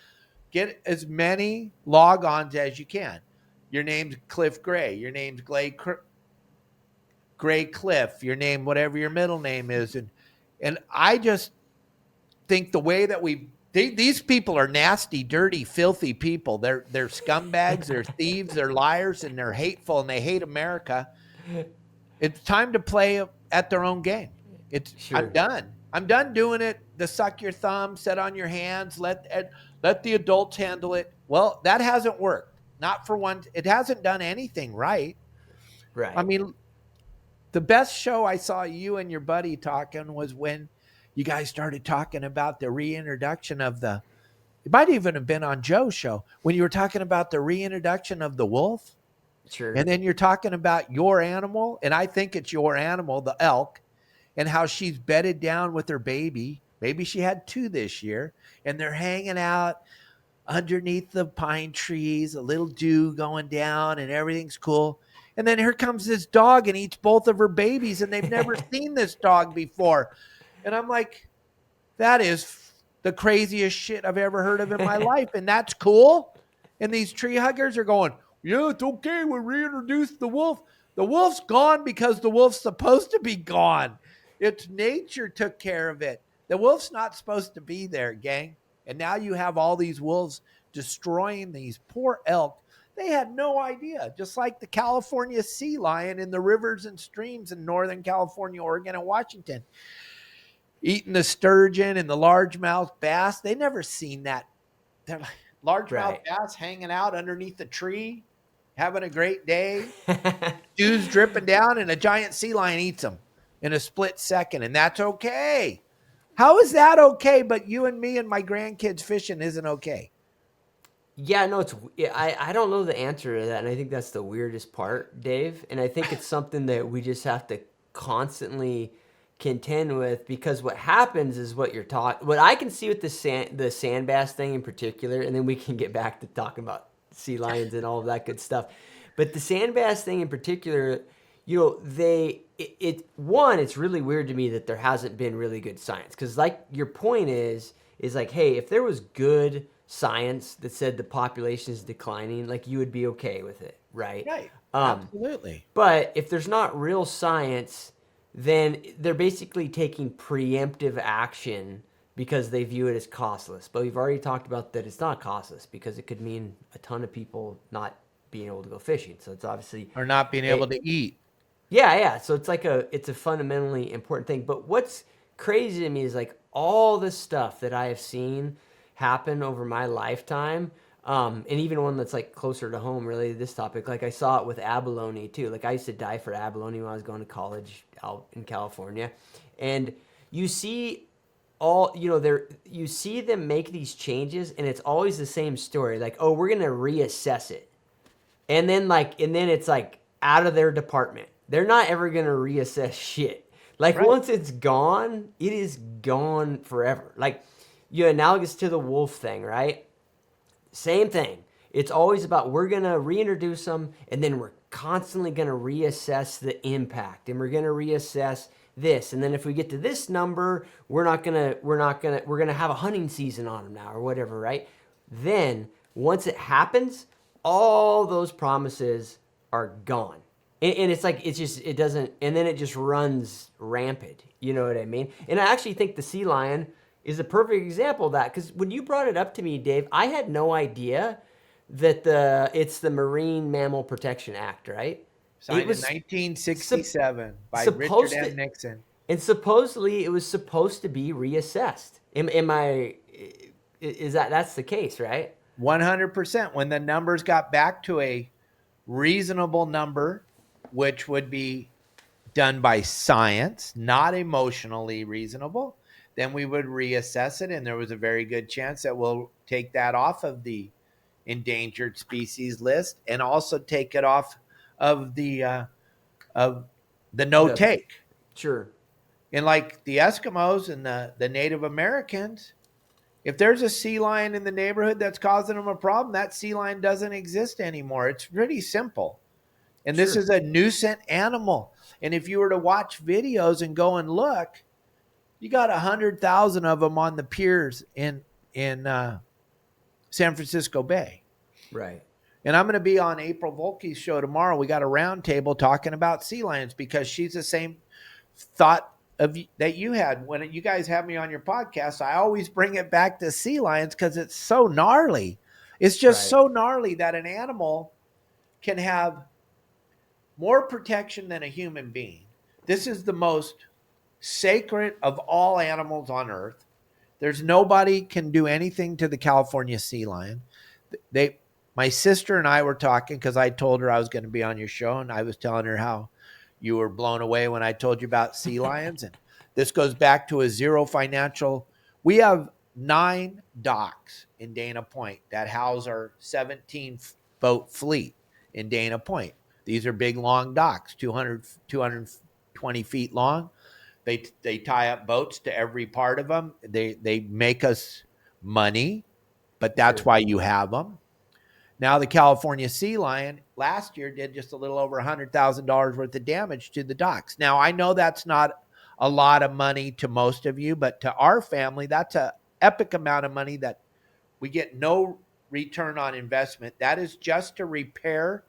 Get as many log-ons as you can. Your name's Cliff Gray. Your name's Gray Cliff. Your name, whatever your middle name is. And I just think the way that these people are nasty, dirty, filthy people. They're scumbags, they're thieves, they're liars, and they're hateful, and they hate America. It's time to play at their own game. Sure. I'm done. I'm done doing it. The suck your thumb, sit on your hands, let the adults handle it. Well, that hasn't worked. Not for one. It hasn't done anything right. Right. I mean, the best show I saw you and your buddy talking was when you guys started talking about the reintroduction of it might even have been on Joe's show, when you were talking about the reintroduction of the wolf. Sure. And then you're talking about your animal, and I think it's your animal, the elk, and how she's bedded down with her baby. Maybe she had 2 this year, and they're hanging out underneath the pine trees, a little dew going down, and everything's cool. And then here comes this dog and eats both of her babies, and they've never seen this dog before. And I'm like, that is the craziest shit I've ever heard of in my life. And that's cool. And these tree huggers are going, yeah, it's okay. We reintroduced the wolf. The wolf's gone because the wolf's supposed to be gone. It's nature took care of it. The wolf's not supposed to be there, gang. And now you have all these wolves destroying these poor elk. They had no idea, just like the California sea lion in the rivers and streams in Northern California, Oregon, and Washington. Eating the sturgeon and the largemouth bass. They never seen that. They're like largemouth bass hanging out underneath the tree, having a great day. Dew's dripping down, and a giant sea lion eats them in a split second, and that's okay. How is that okay? But you and me and my grandkids fishing isn't okay. Yeah, no, I don't know the answer to that, and I think that's the weirdest part, Dave. And I think it's something that we just have to constantly contend with, because what happens is what I can see with the sand bass thing in particular, and then we can get back to talking about sea lions and all of that good stuff. But the sand bass thing in particular, it's really weird to me that there hasn't been really good science, because like your point is like, hey, if there was good science that said the population is declining, like you would be okay with it, right? Right. Absolutely. But if there's not real science, then they're basically taking preemptive action because they view it as costless. But we've already talked about that it's not costless, because it could mean a ton of people not being able to go fishing. So it's obviously, or not being able to eat. Yeah. So it's it's a fundamentally important thing. But what's crazy to me is like all the stuff that I have seen happen over my lifetime. And even one that's like closer to home related to this topic. Like I saw it with abalone too. Like I used to die for abalone when I was going to college out in California. And you see you see them make these changes and it's always the same story. Like, oh, we're going to reassess it. And then it's like out of their department. They're not ever going to reassess shit. Like Right. once it's gone, it is gone forever. Like analogous to the wolf thing, right? Same thing. It's always about we're going to reintroduce them and then we're constantly going to reassess the impact and we're going to reassess this. And then if we get to this number, we're going to have a hunting season on them now or whatever, right? Then once it happens, all those promises are gone. And it's like, it doesn't, and then it just runs rampant. You know what I mean? And I actually think the sea lion is a perfect example of that. Because when you brought it up to me, Dave, I had no idea that it's the Marine Mammal Protection Act, right? Signed It was in 1967 by supposed Richard to, M. Nixon. and supposedly it was supposed to be reassessed. That's the case, right? 100%. When the numbers got back to a reasonable number, which would be done by science, not emotionally reasonable, then we would reassess it. And there was a very good chance that we'll take that off of the endangered species list and also take it off of the no take. Sure. And like the Eskimos and the Native Americans, if there's a sea lion in the neighborhood that's causing them a problem, that sea lion doesn't exist anymore. It's pretty simple. And this Sure. is a nuisance animal. And if you were to watch videos and go and look, you got 100,000 of them on the piers in San Francisco Bay. Right. And I'm going to be on April Volke's show tomorrow. We got a round table talking about sea lions because she's the same thought that you had when you guys have me on your podcast. I always bring it back to sea lions because it's so gnarly. It's just so gnarly that an animal can have more protection than a human being. This is the most sacred of all animals on earth. There's nobody can do anything to the California sea lion. My sister and I were talking because I told her I was going to be on your show, and I was telling her how you were blown away when I told you about sea lions. And this goes back to a zero financial. We have 9 docks in Dana Point that house our 17 boat fleet in Dana Point. These are big, long docks, 220 feet long. They tie up boats to every part of them. They make us money, but that's why you have them. Now the California sea lion last year did just a little over $100,000 worth of damage to the docks. Now I know that's not a lot of money to most of you, but to our family, that's an epic amount of money that we get no return on investment. That is just to repair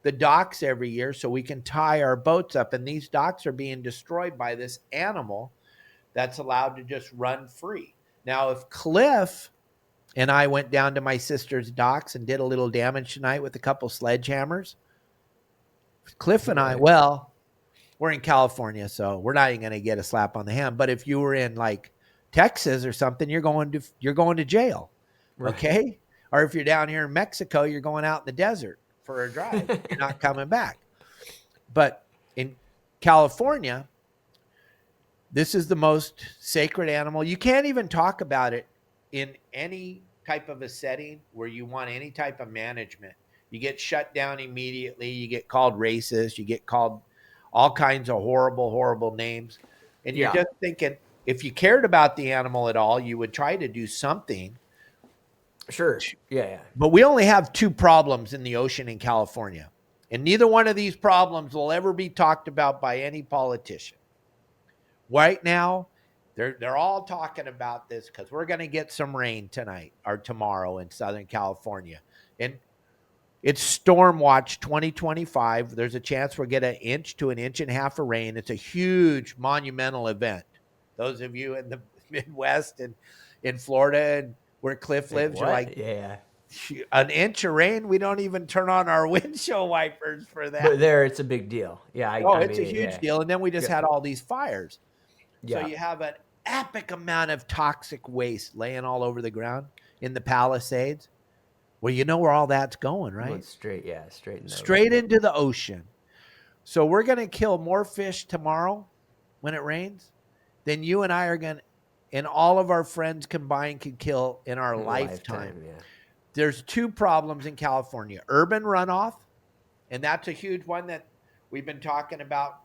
the docks every year so we can tie our boats up. And these docks are being destroyed by this animal that's allowed to just run free. Now, if Cliff and I went down to my sister's docks and did a little damage tonight with a couple sledgehammers, Cliff and I, well, we're in California, so we're not even going to get a slap on the hand. But if you were in like Texas or something, you're going to jail. Right. Okay. Or if you're down here in Mexico, you're going out in the desert for a drive. You're not coming back. But in California, this is the most sacred animal. You can't even talk about it in any type of a setting where you want any type of management. You get shut down immediately. You get called racist. You get called all kinds of horrible, horrible names. And you're just thinking, if you cared about the animal at all, you would try to do something. Sure. Yeah. But we only have 2 problems in the ocean in California. And neither one of these problems will ever be talked about by any politician. Right now, they're all talking about this because we're going to get some rain tonight or tomorrow in Southern California. And it's Storm Watch 2025. There's a chance we'll get 1 inch to 1.5 inches of rain. It's a huge monumental event. Those of you in the Midwest and in Florida and where Cliff lives, you're like, 1 inch of rain? We don't even turn on our windshield wipers for that. But there, it's a big deal. Yeah. It's a huge deal. And then we just had all these fires. So you have an epic amount of toxic waste laying all over the ground in the Palisades. Well, you know where all that's going, Going right? straight, yeah, straight in the Straight ocean. into the ocean. So we're going to kill more fish tomorrow when it rains than you and I are going to, and all of our friends combined could kill in our In a lifetime. yeah. There's two problems in California: urban runoff, and that's a huge one that we've been talking about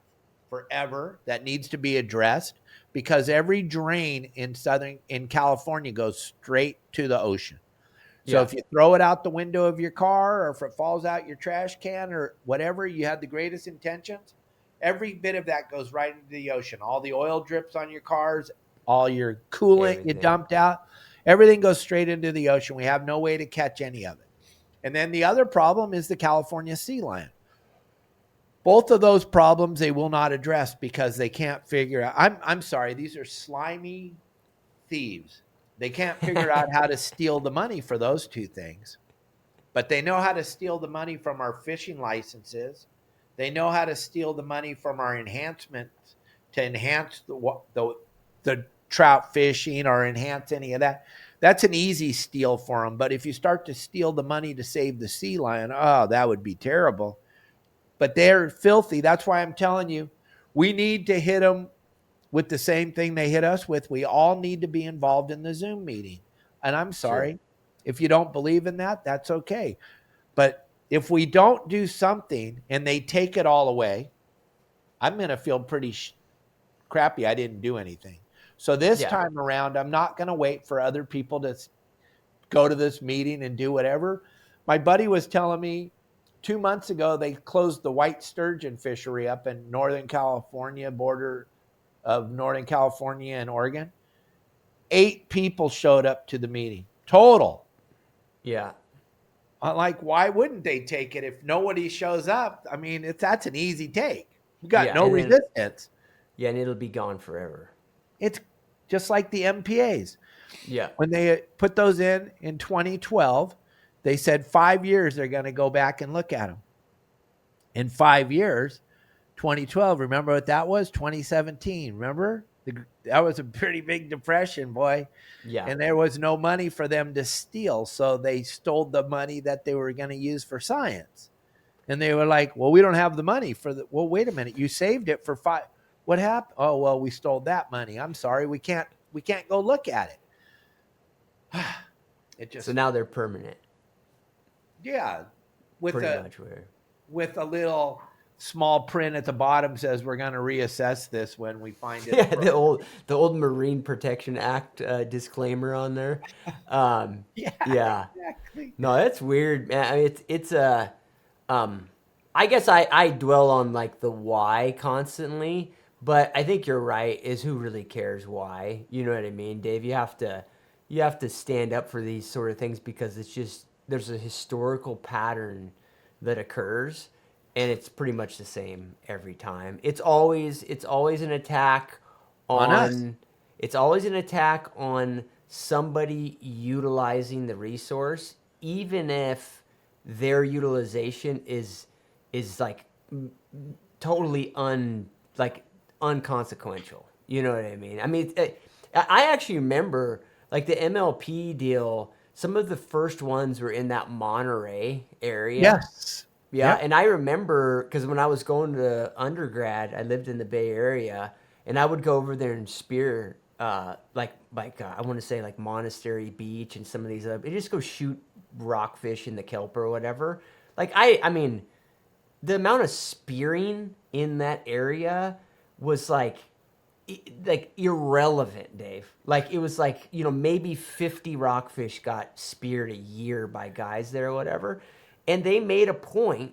forever that needs to be addressed, because every drain in California goes straight to the ocean. So Yeah. if you throw it out the window of your car, or if it falls out your trash can, or whatever, you had the greatest intentions, every bit of that goes right into the ocean. All the oil drips on your cars, all your coolant you Everything. dumped out, everything goes straight into the ocean. We have no way to catch any of it. And then the other problem is the California sea lion. Both of those problems they will not address because they can't figure out. I'm sorry, these are slimy thieves. They can't figure out how to steal the money for those two things. But they know how to steal the money from our fishing licenses. They know how to steal the money from our enhancements to enhance the trout fishing or enhance any of that. That's an easy steal for them. But if you start to steal the money to save the sea lion, oh, that would be terrible. But they're filthy. That's why I'm telling you, we need to hit them with the same thing they hit us with. We all need to be involved in the Zoom meeting. And I'm Sure. sorry, if you don't believe in that, that's okay. But if we don't do something and they take it all away, I'm going to feel pretty crappy I didn't do anything. So this Yeah. time around, I'm not going to wait for other people to go to this meeting and do whatever. My buddy was telling me 2 months ago they closed the white sturgeon fishery up in Northern California, border of Northern California and Oregon. 8 people showed up to the meeting total. Yeah. Like, why wouldn't they take it if nobody shows up? I mean, that's an easy take. You got Yeah. no And then, resistance. yeah, and it'll be gone forever. It's just like the MPAs. Yeah. When they put those in 2012, they said 5 years they're going to go back and look at them. In 5 years, 2012, remember what that was? 2017, remember? That was a pretty big depression, boy. Yeah. And there was no money for them to steal. So they stole the money that they were going to use for science. And they were like, well, we don't have the money for the, well, wait a minute. You saved it for 5. What happened? Oh, well, we stole that money. I'm sorry. We can't go look at it. It just, So now they're permanent. yeah. With Pretty much where. with a little small print at the bottom says we're going to reassess this when we find it. Yeah, the old Marine Protection Act disclaimer on there. Yeah, Yeah. exactly. No, that's weird, man. I mean, it's a I guess I dwell on like the why constantly, but I think you're right. Is who really cares why? You know what I mean, Dave? You have to stand up for these sort of things because it's just there's a historical pattern that occurs, and it's pretty much the same every time. It's always an attack On us. on it's always an attack on somebody utilizing the resource, even if their utilization is like totally unconsequential. You know what I mean? I mean, I actually remember like the MLP deal. Some of the first ones were in that Monterey area. Yes. Yeah, Yep. and I remember because when I was going to undergrad, I lived in the Bay Area, and I would go over there and spear, I want to say like Monastery Beach and some of these other. Just go shoot rockfish in the kelp or whatever. Like I mean, the amount of spearing in that area was like irrelevant, Dave. Like it was like maybe 50 rockfish got speared a year by guys there or whatever, and they made a point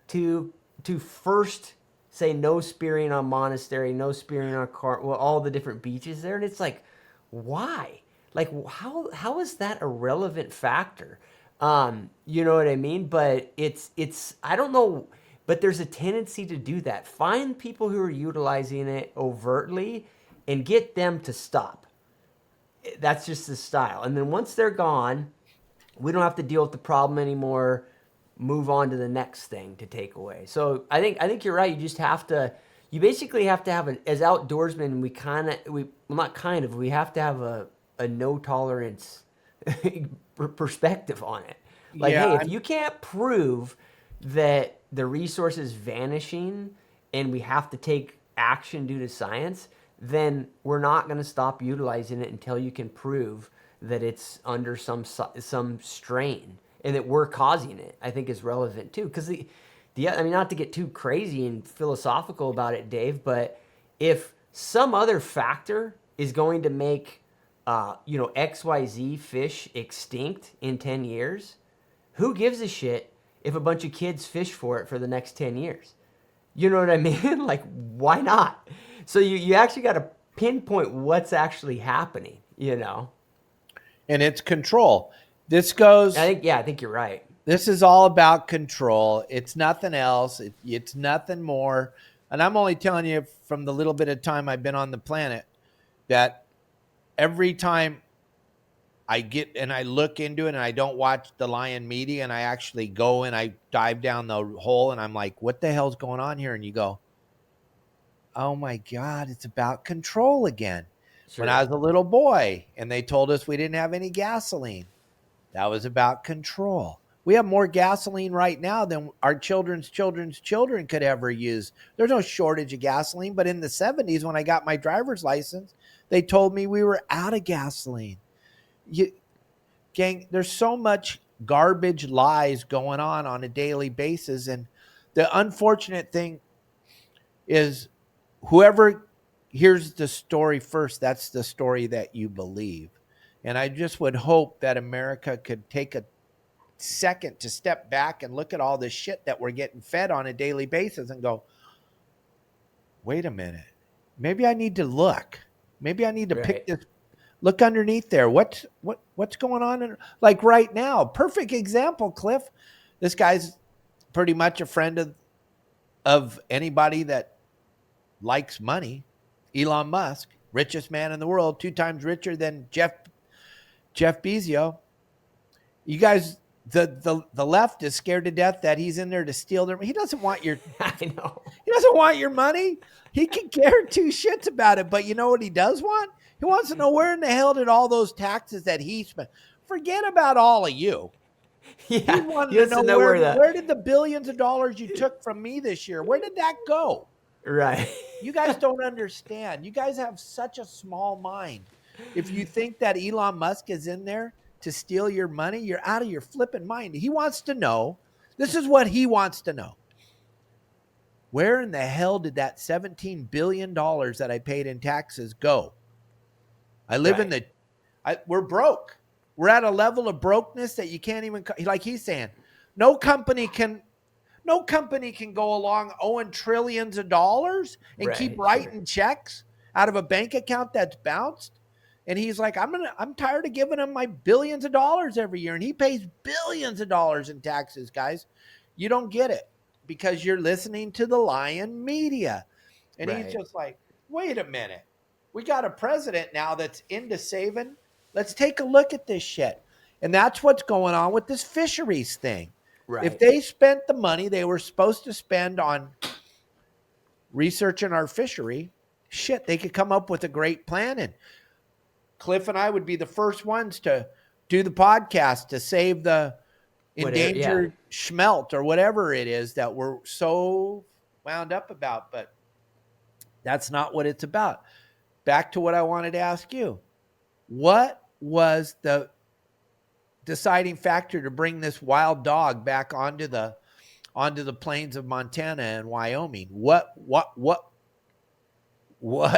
to first say no spearing on Monastery, no spearing on all the different beaches there, and it's like, why? Like how is that a relevant factor? You know what I mean? But it's I don't know, but there's a tendency to do that. Find people who are utilizing it overtly and get them to stop. That's just the style. And then once they're gone, we don't have to deal with the problem anymore. Move on to the next thing to take away. So I think you're right. You just have to you basically have to have as outdoorsmen, we have to have a no tolerance perspective on it. Like, Yeah, hey, if you can't prove that the resource is vanishing and we have to take action due to science, then we're not going to stop utilizing it until you can prove that it's under some strain and that we're causing it. I think is relevant too, because I mean, not to get too crazy and philosophical about it, Dave, but if some other factor is going to make XYZ fish extinct in 10 years, who gives a shit if a bunch of kids fish for it for the next 10 years? You know what I mean? Like, why not? So you actually got to pinpoint what's actually happening, and it's control. This goes. I think you're right. This is all about control. It's nothing else. It's nothing more. And I'm only telling you from the little bit of time I've been on the planet that every time I get and I look into it and I don't watch the Lion media and I actually go and I dive down the hole and I'm like, what the hell's going on here? And you go, oh my God, it's about control again. Sure. When I was a little boy and they told us we didn't have any gasoline, that was about control. We have more gasoline right now than our children's children could ever use. There's no shortage of gasoline, but in the 70s when I got my driver's license, they told me we were out of gasoline. Gang, there's so much garbage lies going on a daily basis. And the unfortunate thing is whoever hears the story first, that's the story that you believe. And I just would hope that America could take a second to step back and look at all this shit that we're getting fed on a daily basis and go, wait a minute. Maybe I need to look. Maybe I need to pick this. Look underneath there. What's going on? Like right now, perfect example, Cliff. This guy's pretty much a friend of anybody that likes money. Elon Musk, richest man in the world, 2 times richer than Jeff Bezos. You guys, the left is scared to death that he's in there to steal their. He doesn't want your. I know. He doesn't want your money. He can care 2 shits about it. But you know what he does want? He wants to know where in the hell did all those taxes that he spent. Forget about all of you. Yeah, he wanted to know where did the billions of dollars you took from me this year? Where did that go? Right. You guys don't understand. You guys have such a small mind. If you think that Elon Musk is in there to steal your money, you're out of your flipping mind. He wants to know. This is what he wants to know. Where in the hell did that $17 billion that I paid in taxes go? I live in we're broke. We're at a level of brokenness that you can't even, like he's saying, no company can go along owing trillions of dollars and keep writing checks out of a bank account that's bounced. And he's like, I'm tired of giving him my billions of dollars every year. And he pays billions of dollars in taxes, guys. You don't get it because you're listening to the Lion media. And he's just like, wait a minute. We got a president now that's into saving. Let's take a look at this shit. And that's what's going on with this fisheries thing. Right. If they spent the money they were supposed to spend on researching our fishery, shit, they could come up with a great plan. And Cliff and I would be the first ones to do the podcast to save the endangered schmelt or whatever it is that we're so wound up about. But that's not what it's about. Back to what I wanted to ask you. What was the deciding factor to bring this wild dog back onto the plains of Montana and Wyoming? What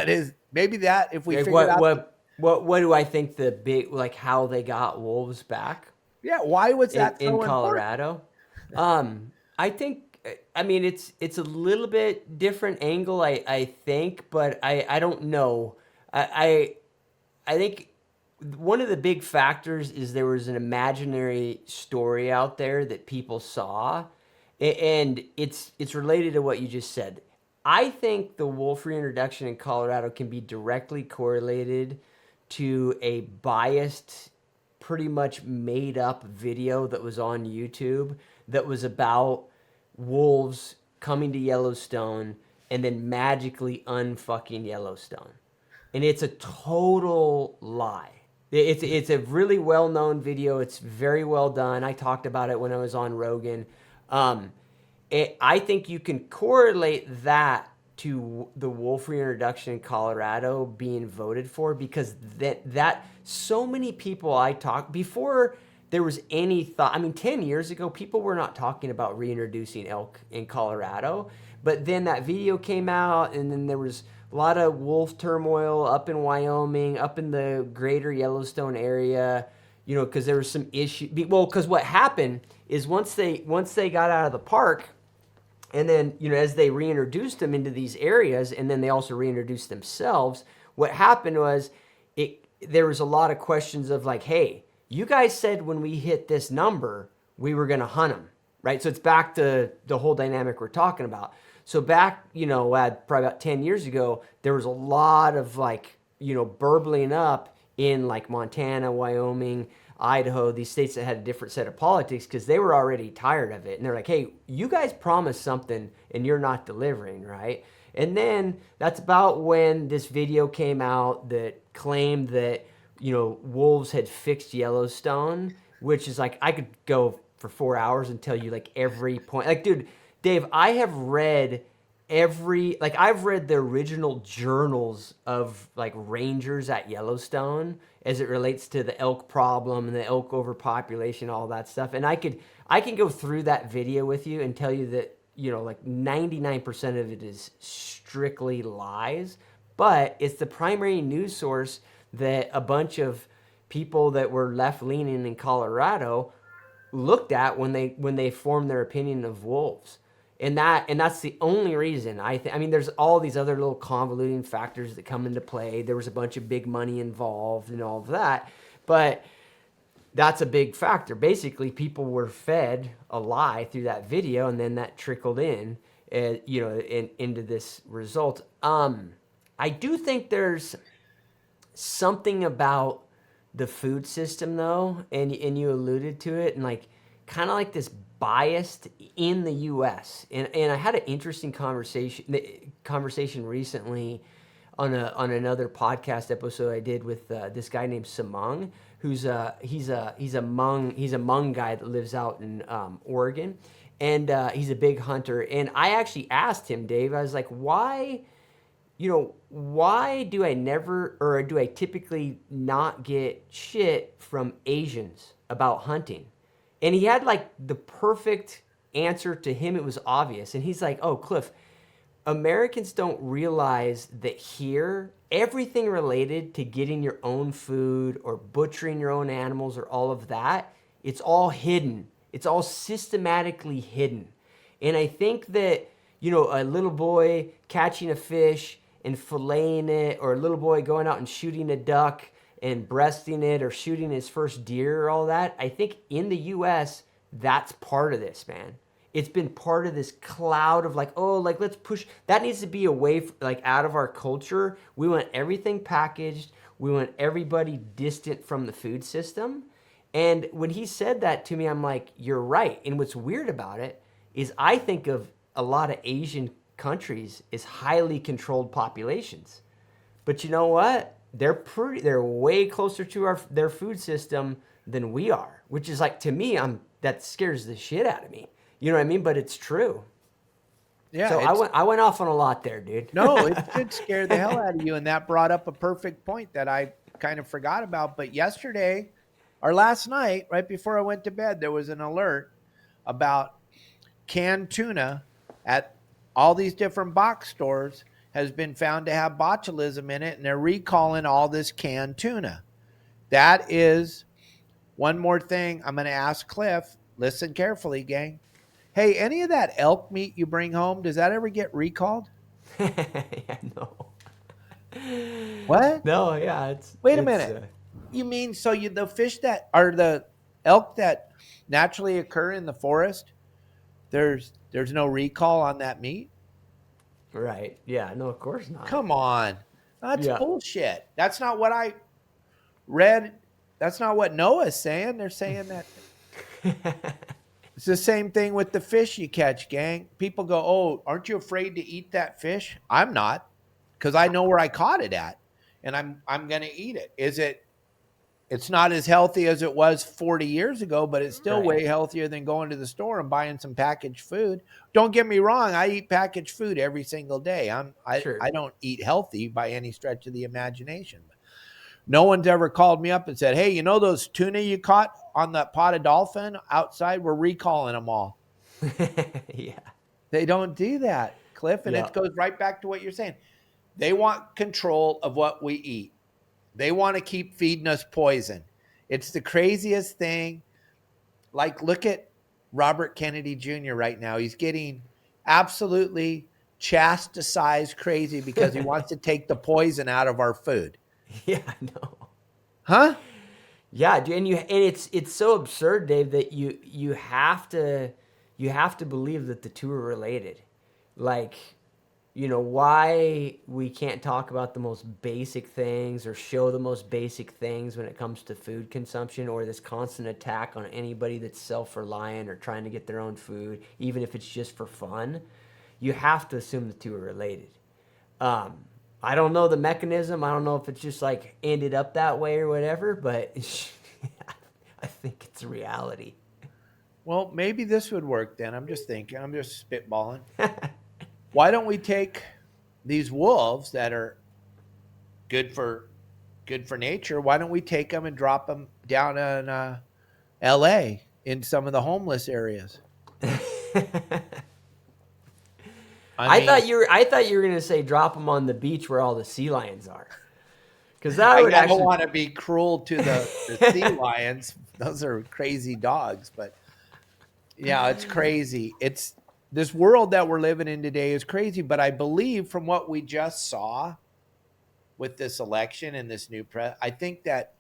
is maybe that if we figure out what do I think the big, like how they got wolves back? Yeah, why was that in Colorado? I think, I mean, it's a little bit different angle, I think, but I don't know. I think one of the big factors is there was an imaginary story out there that people saw, and it's related to what you just said. I think the wolf reintroduction in Colorado can be directly correlated to a biased, pretty much made up video that was on YouTube that was about wolves coming to Yellowstone and then magically unfucking Yellowstone. And it's a total lie. It's a really well-known video. It's very well done. I talked about it when I was on Rogan. I think you can correlate that to the wolf reintroduction in Colorado being voted for, because that so many people I talked before there was any thought. I mean, 10 years ago, people were not talking about reintroducing elk in Colorado. But then that video came out, and then there was a lot of wolf turmoil up in Wyoming, up in the greater Yellowstone area, you know, because there was some issue. Well, because what happened is once they got out of the park, and then, you know, as they reintroduced them into these areas, and then they also reintroduced themselves, what happened was there was a lot of questions of like, hey, you guys said when we hit this number, we were going to hunt them, right? So it's back to the whole dynamic we're talking about. So back, you know, probably about 10 years ago, there was a lot of like, you know, burbling up in like Montana, Wyoming, Idaho, these states that had a different set of politics, because they were already tired of it. And they're like, hey, you guys promised something and you're not delivering, right? And then that's about when this video came out that claimed that, you know, wolves had fixed Yellowstone, which is like, I could go for 4 hours and tell you like every point. Like, dude, Dave, I've read the original journals of like rangers at Yellowstone as it relates to the elk problem and the elk overpopulation, all that stuff. And I can go through that video with you and tell you that, you know, like 99% of it is strictly lies, but it's the primary news source that a bunch of people that were left leaning in Colorado looked at when they formed their opinion of wolves. And that's the only reason I mean, there's all these other little convoluting factors that come into play. There was a bunch of big money involved and all of that, but that's a big factor. Basically, people were fed a lie through that video, and then that trickled in, you know, into this result. I do think there's something about the food system though, and you alluded to it, and like kind of like this biased in the U.S. And I had an interesting conversation recently on another podcast episode I did with this guy named Samang, who's he's a Hmong guy that lives out in Oregon, and he's a big hunter. And I actually asked him, Dave, I was like, why do I typically not get shit from Asians about hunting? And he had like the perfect answer. To him, it was obvious. And he's like, oh, Cliff, Americans don't realize that here, everything related to getting your own food or butchering your own animals or all of that, it's all hidden. It's all systematically hidden. And I think that, you know, a little boy catching a fish and filleting it, or a little boy going out and shooting a duck and breasting it, or shooting his first deer, or all that, I think in the U.S., that's part of this, man. It's been part of this cloud of like, oh, like let's push. That needs to be away, like out of our culture. We want everything packaged. We want everybody distant from the food system. And when he said that to me, I'm like, you're right. And what's weird about it is I think of a lot of Asian countries as highly controlled populations. But you know what? They're way closer to their food system than we are, which is like, to me, that scares the shit out of me. You know what I mean? But it's true. Yeah. So I went off on a lot there, dude. No, it did scare the hell out of you, and that brought up a perfect point that I kind of forgot about. But yesterday, or last night, right before I went to bed, there was an alert about canned tuna at all these different box stores has been found to have botulism in it, and they're recalling all this canned tuna. That is one more thing I'm going to ask Cliff. Listen carefully, gang. Hey, any of that elk meat you bring home, does that ever get recalled? Yeah, no. What? No, yeah. Wait a minute. You mean so the fish that are the elk that naturally occur in the forest, there's no recall on that meat? Right. Yeah. No, of course not. Come on. That's bullshit. That's not what I read. That's not what Noah's saying. They're saying that It's the same thing with the fish you catch, gang. People go, "Oh, aren't you afraid to eat that fish?" I'm not, because I know where I caught it at, and I'm going to eat it. It's not as healthy as it was 40 years ago, but it's still Right. way healthier than going to the store and buying some packaged food. Don't get me wrong, I eat packaged food every single day. Sure. I don't eat healthy by any stretch of the imagination. No one's ever called me up and said, "Hey, you know those tuna you caught on that pot of dolphin outside? We're recalling them all." Yeah. They don't do that, Cliff, and Yeah. it goes right back to what you're saying. They want control of what we eat. They want to keep feeding us poison. It's the craziest thing. Like, look at Robert Kennedy Jr. right now. He's getting absolutely chastised crazy because he wants to take the poison out of our food. Yeah, no. Huh? Yeah, and it's so absurd, Dave, that you have to believe that the two are related. Like, why we can't talk about the most basic things or show the most basic things when it comes to food consumption, or this constant attack on anybody that's self-reliant or trying to get their own food, even if it's just for fun. You have to assume the two are related. Um, I don't know the mechanism. I don't know if it's just like ended up that way or whatever, but I think it's a reality. Well, maybe this would work then. I'm just thinking. I'm just spitballing. Why don't we take these wolves that are good for nature? Why don't we take them and drop them down in L.A. in some of the homeless areas? I thought you were gonna say drop them on the beach where all the sea lions are, because that would I actually. don't want to be cruel to the sea lions. Those are crazy dogs, but yeah, it's crazy. It's this world that we're living in today is crazy. But I believe from what we just saw with this election and this new I think that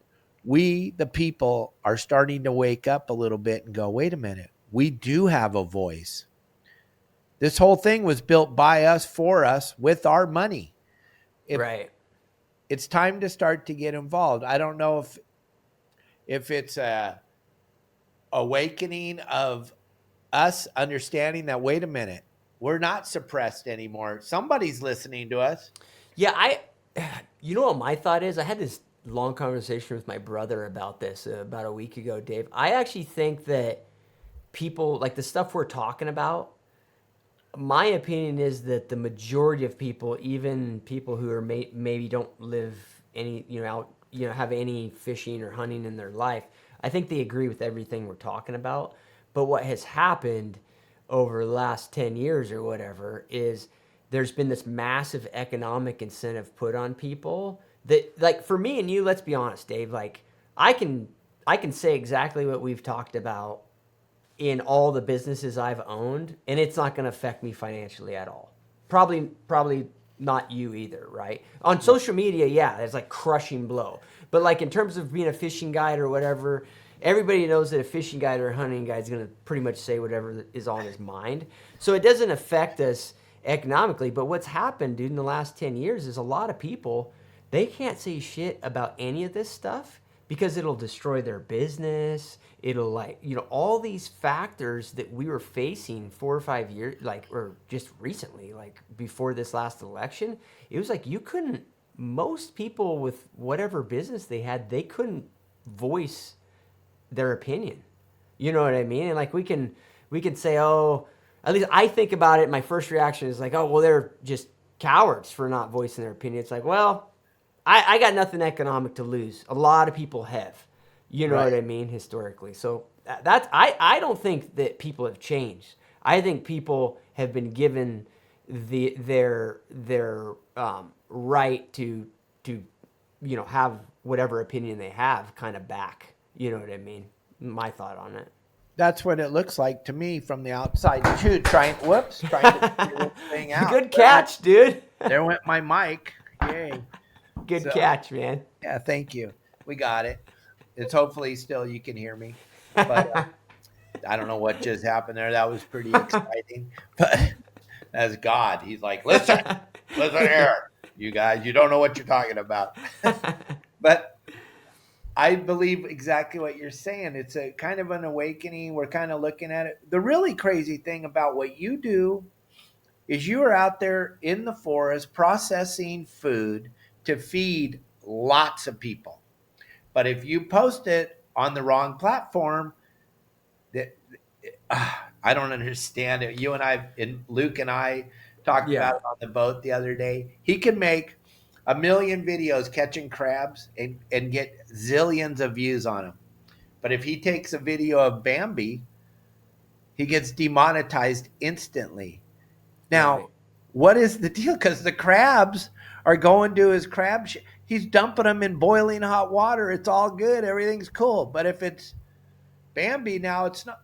we, the people, are starting to wake up a little bit and go, wait a minute, we do have a voice. This whole thing was built by us, for us, with our money. Right. It's time to start to get involved. I don't know if it's a awakening of us understanding that, wait a minute, we're not suppressed anymore. Somebody's listening to us. Yeah, you know what my thought is? I had this long conversation with my brother about this about a week ago, Dave. I actually think that people, like the stuff we're talking about, my opinion is that the majority of people, even people who are maybe don't live any, out, have any fishing or hunting in their life, I think they agree with everything we're talking about. But what has happened over the last 10 years or whatever is there's been this massive economic incentive put on people that, like, for me and you, let's be honest, Dave, like I can say exactly what we've talked about in all the businesses I've owned, and it's not going to affect me financially at all. Probably not you either, right? On social media, yeah, it's like crushing blow. But like in terms of being a fishing guide or whatever, everybody knows that a fishing guide or a hunting guide is going to pretty much say whatever is on his mind. So it doesn't affect us economically. But what's happened, dude, in the last 10 years is a lot of people, they can't say shit about any of this stuff because it'll destroy their business. It'll, like, all these factors that we were facing 4 or 5 years, like, or just recently, like before this last election, it was like most people with whatever business they had, they couldn't voice their opinion. You know what I mean? And like we can say, oh, at least I think about it. My first reaction is like, oh, well, they're just cowards for not voicing their opinion. It's like, well, I got nothing economic to lose. A lot of people have. You know what I mean? Historically. So that's I don't think that people have changed. I think people have been given their right to have whatever opinion they have kind of back. You know what I mean? My thought on it. That's what it looks like to me from the outside too. Trying to figure this thing out. Good catch, dude. There went my mic. Yay. Good catch, man. Yeah, thank you. We got it. It's hopefully still you can hear me. But I don't know what just happened there. That was pretty exciting. But as God, he's like, listen here, you guys, you don't know what you're talking about. But I believe exactly what you're saying. It's a kind of an awakening. We're kind of looking at it. The really crazy thing about what you do is you are out there in the forest processing food to feed lots of people. But if you post it on the wrong platform, that I don't understand it. You and I, and Luke and I talked about Yeah. it on the boat the other day. He can make a million videos catching crabs and get zillions of views on them. But if he takes a video of Bambi, he gets demonetized instantly. Now, Right. what is the deal? Because the crabs are going to his he's dumping them in boiling hot water. It's all good. Everything's cool. But if it's Bambi now, it's not.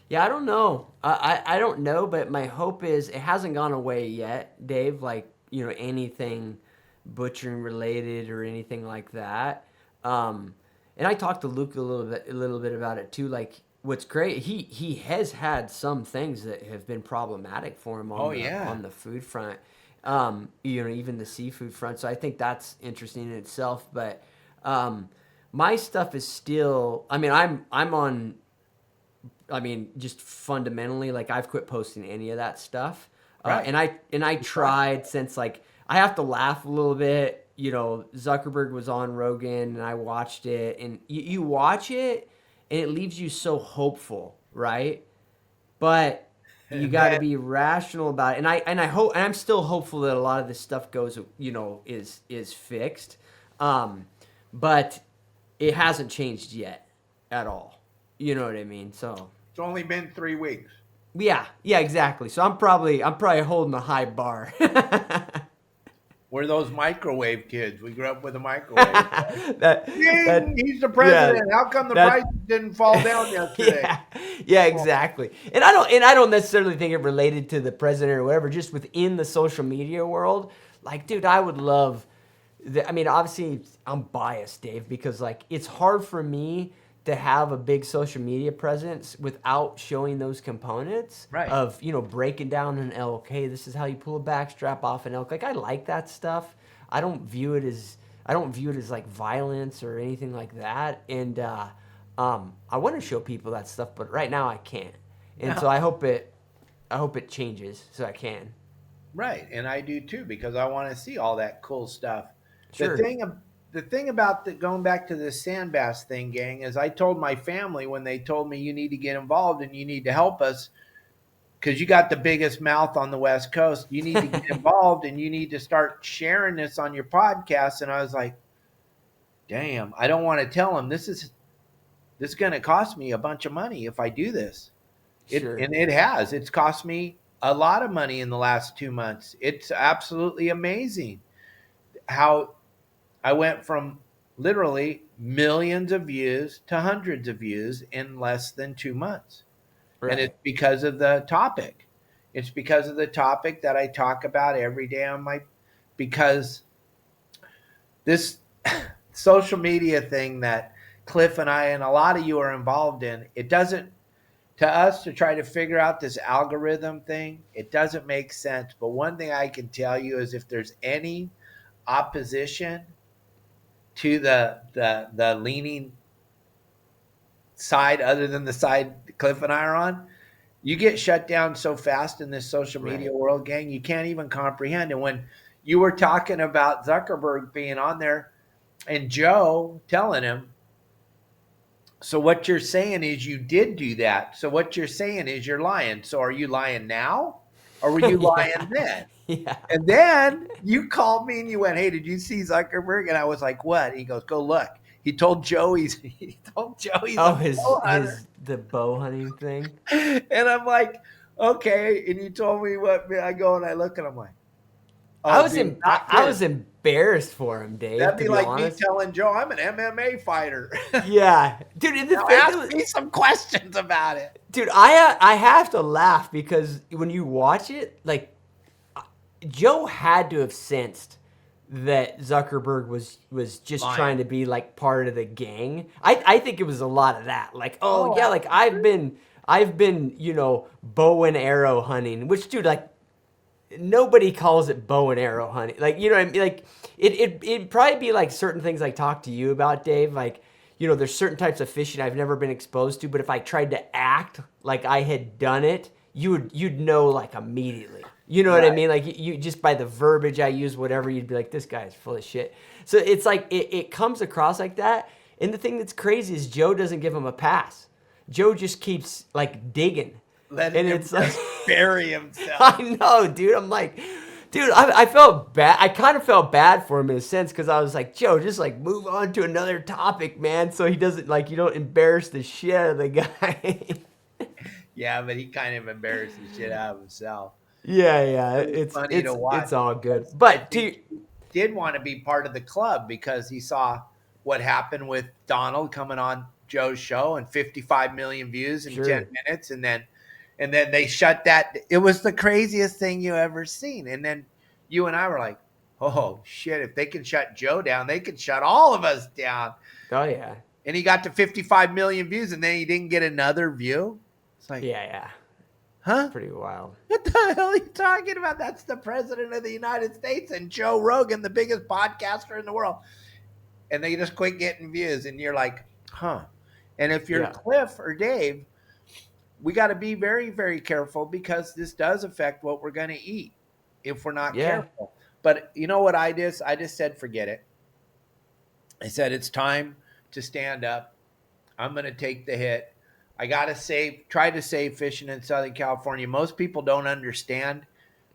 Yeah, I don't know. I don't know, but my hope is it hasn't gone away yet, Dave. Like, anything butchering related or anything like that. And I talked to Luke a little bit about it too. Like, what's great, he has had some things that have been problematic for him Oh on the yeah. on the food front. Even the seafood front. So I think that's interesting in itself. But my stuff is still. I mean, I'm on. I mean, just fundamentally, like I've quit posting any of that stuff. Right. And I tried since like I have to laugh a little bit. Zuckerberg was on Rogan and I watched it, and you watch it and it leaves you so hopeful, right? But you And got to then be rational about it. And I hope, and I'm still hopeful that a lot of this stuff goes, is fixed. But it hasn't changed yet at all. You know what I mean? So it's only been 3 weeks. yeah, exactly. So I'm probably holding a high bar. We're those microwave kids. We grew up with a microwave. that Ding! that He's the yeah president. How come the that price didn't fall down yesterday? yeah, exactly. And I don't necessarily think it related to the president or whatever. Just within the social media world, like, dude, I would love. I mean, obviously, I'm biased, Dave, because like it's hard for me to have a big social media presence without showing those components Right. of breaking down an elk. Hey, this is how you pull a backstrap off an elk. Like, I like that stuff. I don't view it as like violence or anything like that. And I want to show people that stuff, but right now I can't. And so No. I hope it changes so I can. Right, and I do too because I want to see all that cool stuff. The Sure. thing, the thing about going back to the sandbass thing, gang, is I told my family when they told me you need to get involved and you need to help us because you got the biggest mouth on the West Coast. You need to get involved and you need to start sharing this on your podcast. And I was like, damn, I don't want to tell them this is going to cost me a bunch of money if I do this. Sure. And it has. It's cost me a lot of money in the last 2 months. It's absolutely amazing how I went from literally millions of views to hundreds of views in less than 2 months. And Right. it's because of the topic. It's because of the topic that I talk about every day because this social media thing that Cliff and I and a lot of you are involved in, it doesn't, to us to try to figure out this algorithm thing, it doesn't make sense. But one thing I can tell you is if there's any opposition to the leaning side other than the side Cliff and I are on, you get shut down so fast in this social media Right. world, gang, you can't even comprehend. And when you were talking about Zuckerberg being on there and Joe telling him, so what you're saying is you did do that. So what you're saying is you're lying. So are you lying now or were you lying Yeah. then? Yeah. And then you called me and you went, "Hey, did you see Zuckerberg?" And I was like, "What?" He goes, "Go look." He told Joe he's Oh, a his bow hunter. his the bow hunting thing. And I'm like, "Okay." And you told me what I go and I look and I'm like, I "Oh, was dude, in, I, not I good." was embarrassed for him, Dave. That'd To be be like me honest. telling Joe I'm an MMA fighter. Yeah, dude. And the Now fact ask me some questions about it. dude, I have to laugh because when you watch it, like Joe had to have sensed that Zuckerberg was just Lying. trying to be like part of the gang. I think it was a lot of that. Like, oh Oh, yeah, like I've been bow and arrow hunting, which dude, like nobody calls it bow and arrow hunting. Like, you know what I mean? Like, it'd probably be like certain things I talk to you about, Dave. Like, you know, there's certain types of fishing I've never been exposed to, but if I tried to act like I had done it, you'd know like immediately. You know what I Right. mean? Like you just by the verbiage I use, whatever, you'd be like, this guy's full of shit. So it's like it comes across like that. And the thing that's crazy is Joe doesn't give him a pass. Joe just keeps like digging. Letting And him it's like just bury himself. I know, dude. I'm like, dude, I felt bad. I kind of felt bad for him in a sense because I was like, Joe, just like move on to another topic, man. So he doesn't like you don't embarrass the shit out of the guy. Yeah, but he kind of embarrassed the shit out of himself. Yeah. It was funny to watch. It's all good. Because I But think he did want to be part of the club because he saw what happened with Donald coming on Joe's show and 55 million views in sure. 10 minutes. And then they shut that. It was the craziest thing you ever seen. And then you and I were like, oh, shit, if they can shut Joe down, they can shut all of us down. Oh yeah. And he got to 55 million views and then he didn't get another view. It's like, Yeah. huh? Pretty wild. What the hell are you talking about? That's the president of the United States and Joe Rogan, the biggest podcaster in the world. And they just quit getting views. And you're like, huh. And if you're Cliff or Dave, we got to be very, very careful because this does affect what we're going to eat if we're not careful. But you know what I did? I just said, forget it. I said, it's time to stand up. I'm going to take the hit. I got to try to save fishing in Southern California. Most people don't understand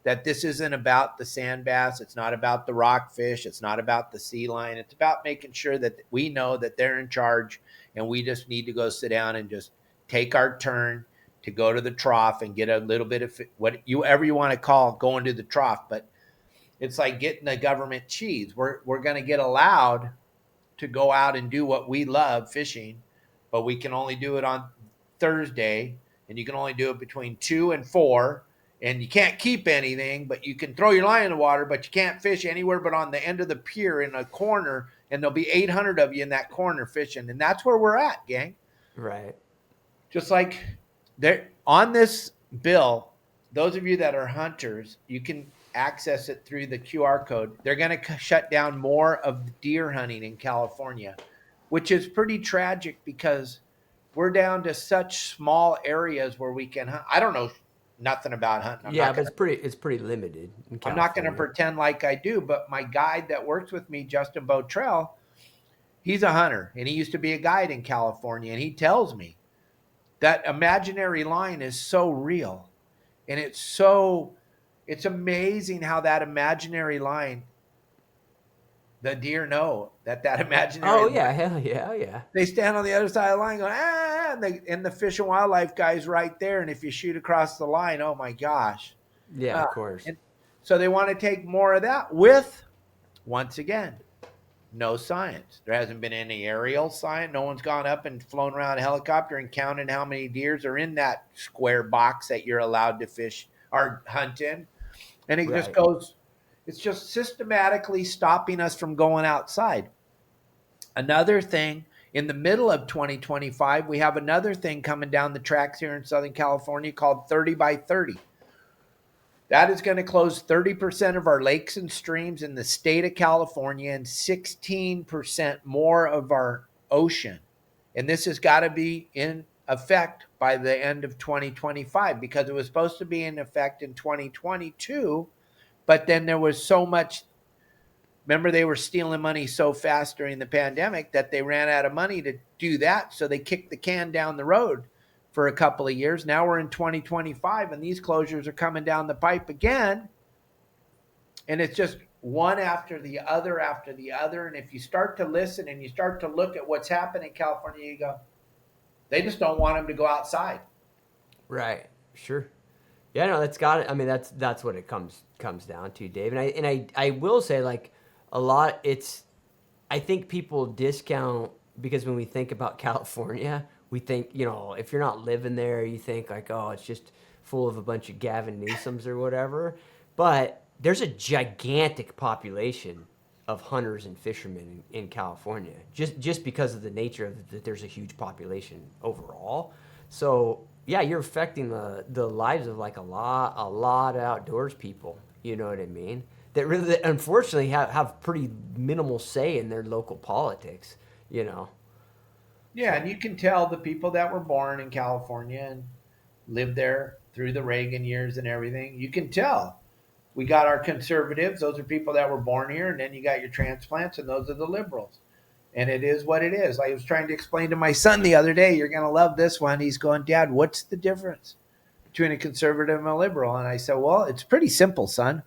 that this isn't about the sand bass. It's not about the rockfish. It's not about the sea lion. It's about making sure that we know that they're in charge and we just need to go sit down and just take our turn to go to the trough and get a little bit of whatever you want to call going to the trough. But it's like getting the government cheese. We're going to get allowed to go out and do what we love, fishing, but we can only do it on Thursday, and you can only do it between 2 and 4, and you can't keep anything, but you can throw your line in the water, but you can't fish anywhere but on the end of the pier in a corner, and there'll be 800 of you in that corner fishing, and that's where we're at, gang. Right. Just like there on this bill, those of you that are hunters, you can access it through the QR code. They're going to shut down more of the deer hunting in California, which is pretty tragic because we're down to such small areas where we can hunt. I don't know nothing about hunting. But it's pretty limited in California. I'm not going to pretend like I do, but my guide that works with me, Justin Botrell, he's a hunter, and he used to be a guide in California, and he tells me that imaginary line is so real, and it's amazing how that imaginary line, the deer know that imaginary line. Hell yeah. They stand on the other side of the line going, and the Fish and Wildlife guy's right there. And if you shoot across the line, oh my gosh. Yeah, of course. And so they want to take more of that with, once again, no science. There hasn't been any aerial science. No one's gone up and flown around a helicopter and counted how many deers are in that square box that you're allowed to fish or hunt in. And it just goes, it's just systematically stopping us from going outside. Another thing, in the middle of 2025, we have another thing coming down the tracks here in Southern California called 30 by 30. That is going to close 30% of our lakes and streams in the state of California and 16% more of our ocean. And this has got to be in effect by the end of 2025 because it was supposed to be in effect in 2022. But then there was so much, remember they were stealing money so fast during the pandemic that they ran out of money to do that. So they kicked the can down the road for a couple of years. Now we're in 2025 and these closures are coming down the pipe again. And it's just one after the other after the other. And if you start to listen and you start to look at what's happening in California, you go, they just don't want them to go outside. Right. Sure. Yeah, no, that's got it. I mean, that's what it comes down to, Dave. And I will say, like, a lot. I think people discount because when we think about California, we think, you know, if you're not living there, you think like, oh, it's just full of a bunch of Gavin Newsoms or whatever. But there's a gigantic population of hunters and fishermen in California, just because of the nature of that. There's a huge population overall. So yeah, you're affecting the lives of like a lot of outdoors people. You know what I mean? That really, that unfortunately, have pretty minimal say in their local politics. You know. Yeah, and you can tell the people that were born in California and lived there through the Reagan years and everything. You can tell. We got our conservatives; those are people that were born here, and then you got your transplants, and those are the liberals. And it is what it is. I was trying to explain to my son the other day, you're going to love this one. He's going, Dad, what's the difference between a conservative and a liberal? And I said, well, it's pretty simple, son.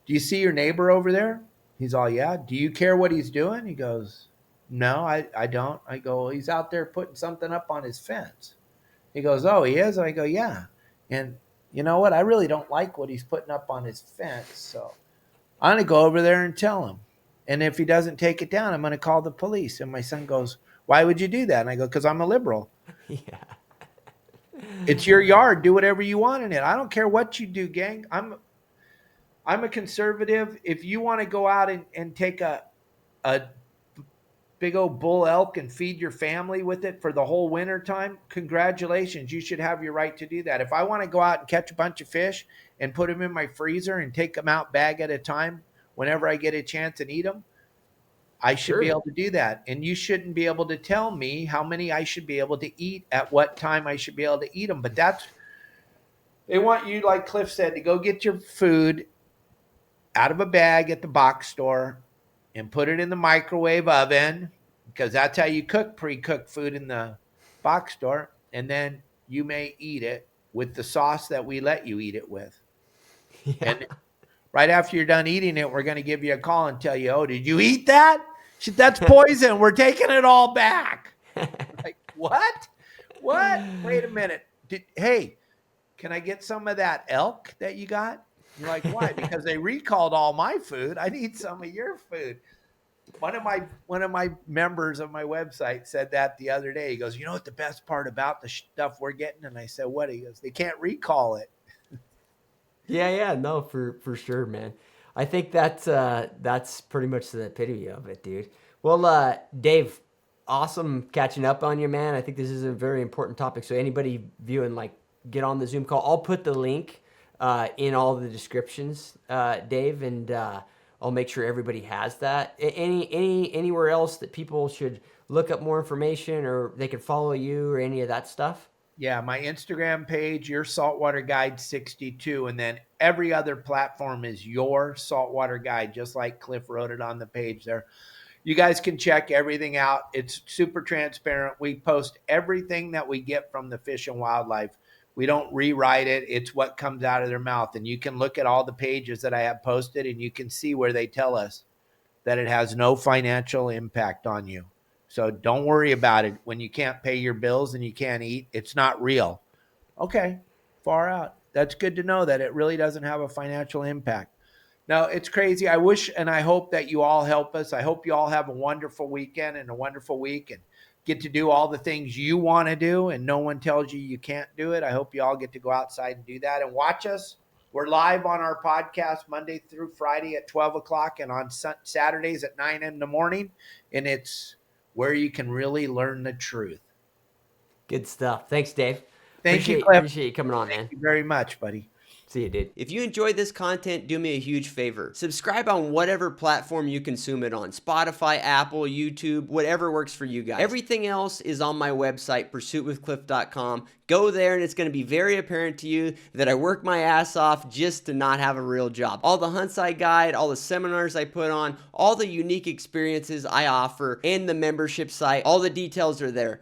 Do you see your neighbor over there? He's all, yeah. Do you care what he's doing? He goes, no, I don't. I go, well, he's out there putting something up on his fence. He goes, oh, he is? I go, yeah. And you know what? I really don't like what he's putting up on his fence. So I'm going to go over there and tell him. And if he doesn't take it down, I'm going to call the police. And my son goes, why would you do that? And I go, because I'm a liberal. Yeah. It's your yard. Do whatever you want in it. I don't care what you do, gang. I'm a conservative. If you want to go out and take a big old bull elk and feed your family with it for the whole winter time, congratulations. You should have your right to do that. If I want to go out and catch a bunch of fish and put them in my freezer and take them out bag at a time whenever I get a chance and eat them, I should be able to do that. And you shouldn't be able to tell me how many I should be able to eat at what time I should be able to eat them. But they want you, like Cliff said, to go get your food out of a bag at the box store and put it in the microwave oven, because that's how you cook pre-cooked food in the box store. And then you may eat it with the sauce that we let you eat it with. Yeah. And right after you're done eating it, we're going to give you a call and tell you, oh, did you eat that? That's poison. We're taking it all back. Like, what? What? Wait a minute. Hey, can I get some of that elk that you got? You're like, why? Because they recalled all my food. I need some of your food. One of my members of my website said that the other day. He goes, you know what the best part about the stuff we're getting? And I said, what? He goes, they can't recall it. Yeah, no, for sure, man. I think that's pretty much the epitome of it, dude. Well, Dave, awesome catching up on you, man. I think this is a very important topic. So anybody viewing, like, get on the Zoom call. I'll put the link in all the descriptions, Dave, and I'll make sure everybody has that. Anywhere else that people should look up more information, or they can follow you, or any of that stuff? Yeah, my Instagram page, Your Saltwater Guide 62, and then every other platform is Your Saltwater Guide, just like Cliff wrote it on the page there. You guys can check everything out. It's super transparent. We post everything that we get from the Fish and Wildlife. We don't rewrite it. It's what comes out of their mouth. And you can look at all the pages that I have posted, and you can see where they tell us that it has no financial impact on you. So don't worry about it. When you can't pay your bills and you can't eat, it's not real. Okay, far out. That's good to know that it really doesn't have a financial impact. Now, it's crazy. I wish and I hope that you all help us. I hope you all have a wonderful weekend and a wonderful week and get to do all the things you want to do and no one tells you can't do it. I hope you all get to go outside and do that and watch us. We're live on our podcast Monday through Friday at 12 o'clock and on Saturdays at 9 in the morning. And it's where you can really learn the truth. Good stuff. Thanks, Dave. Thank you, Cliff. Appreciate you coming on, man. Thank you very much, buddy. See you, dude. If you enjoyed this content, do me a huge favor. Subscribe on whatever platform you consume it on. Spotify, Apple, YouTube, whatever works for you guys. Everything else is on my website, pursuitwithcliff.com. Go there and it's going to be very apparent to you that I work my ass off just to not have a real job. All the hunts I guide, all the seminars I put on, all the unique experiences I offer, and the membership site, all the details are there.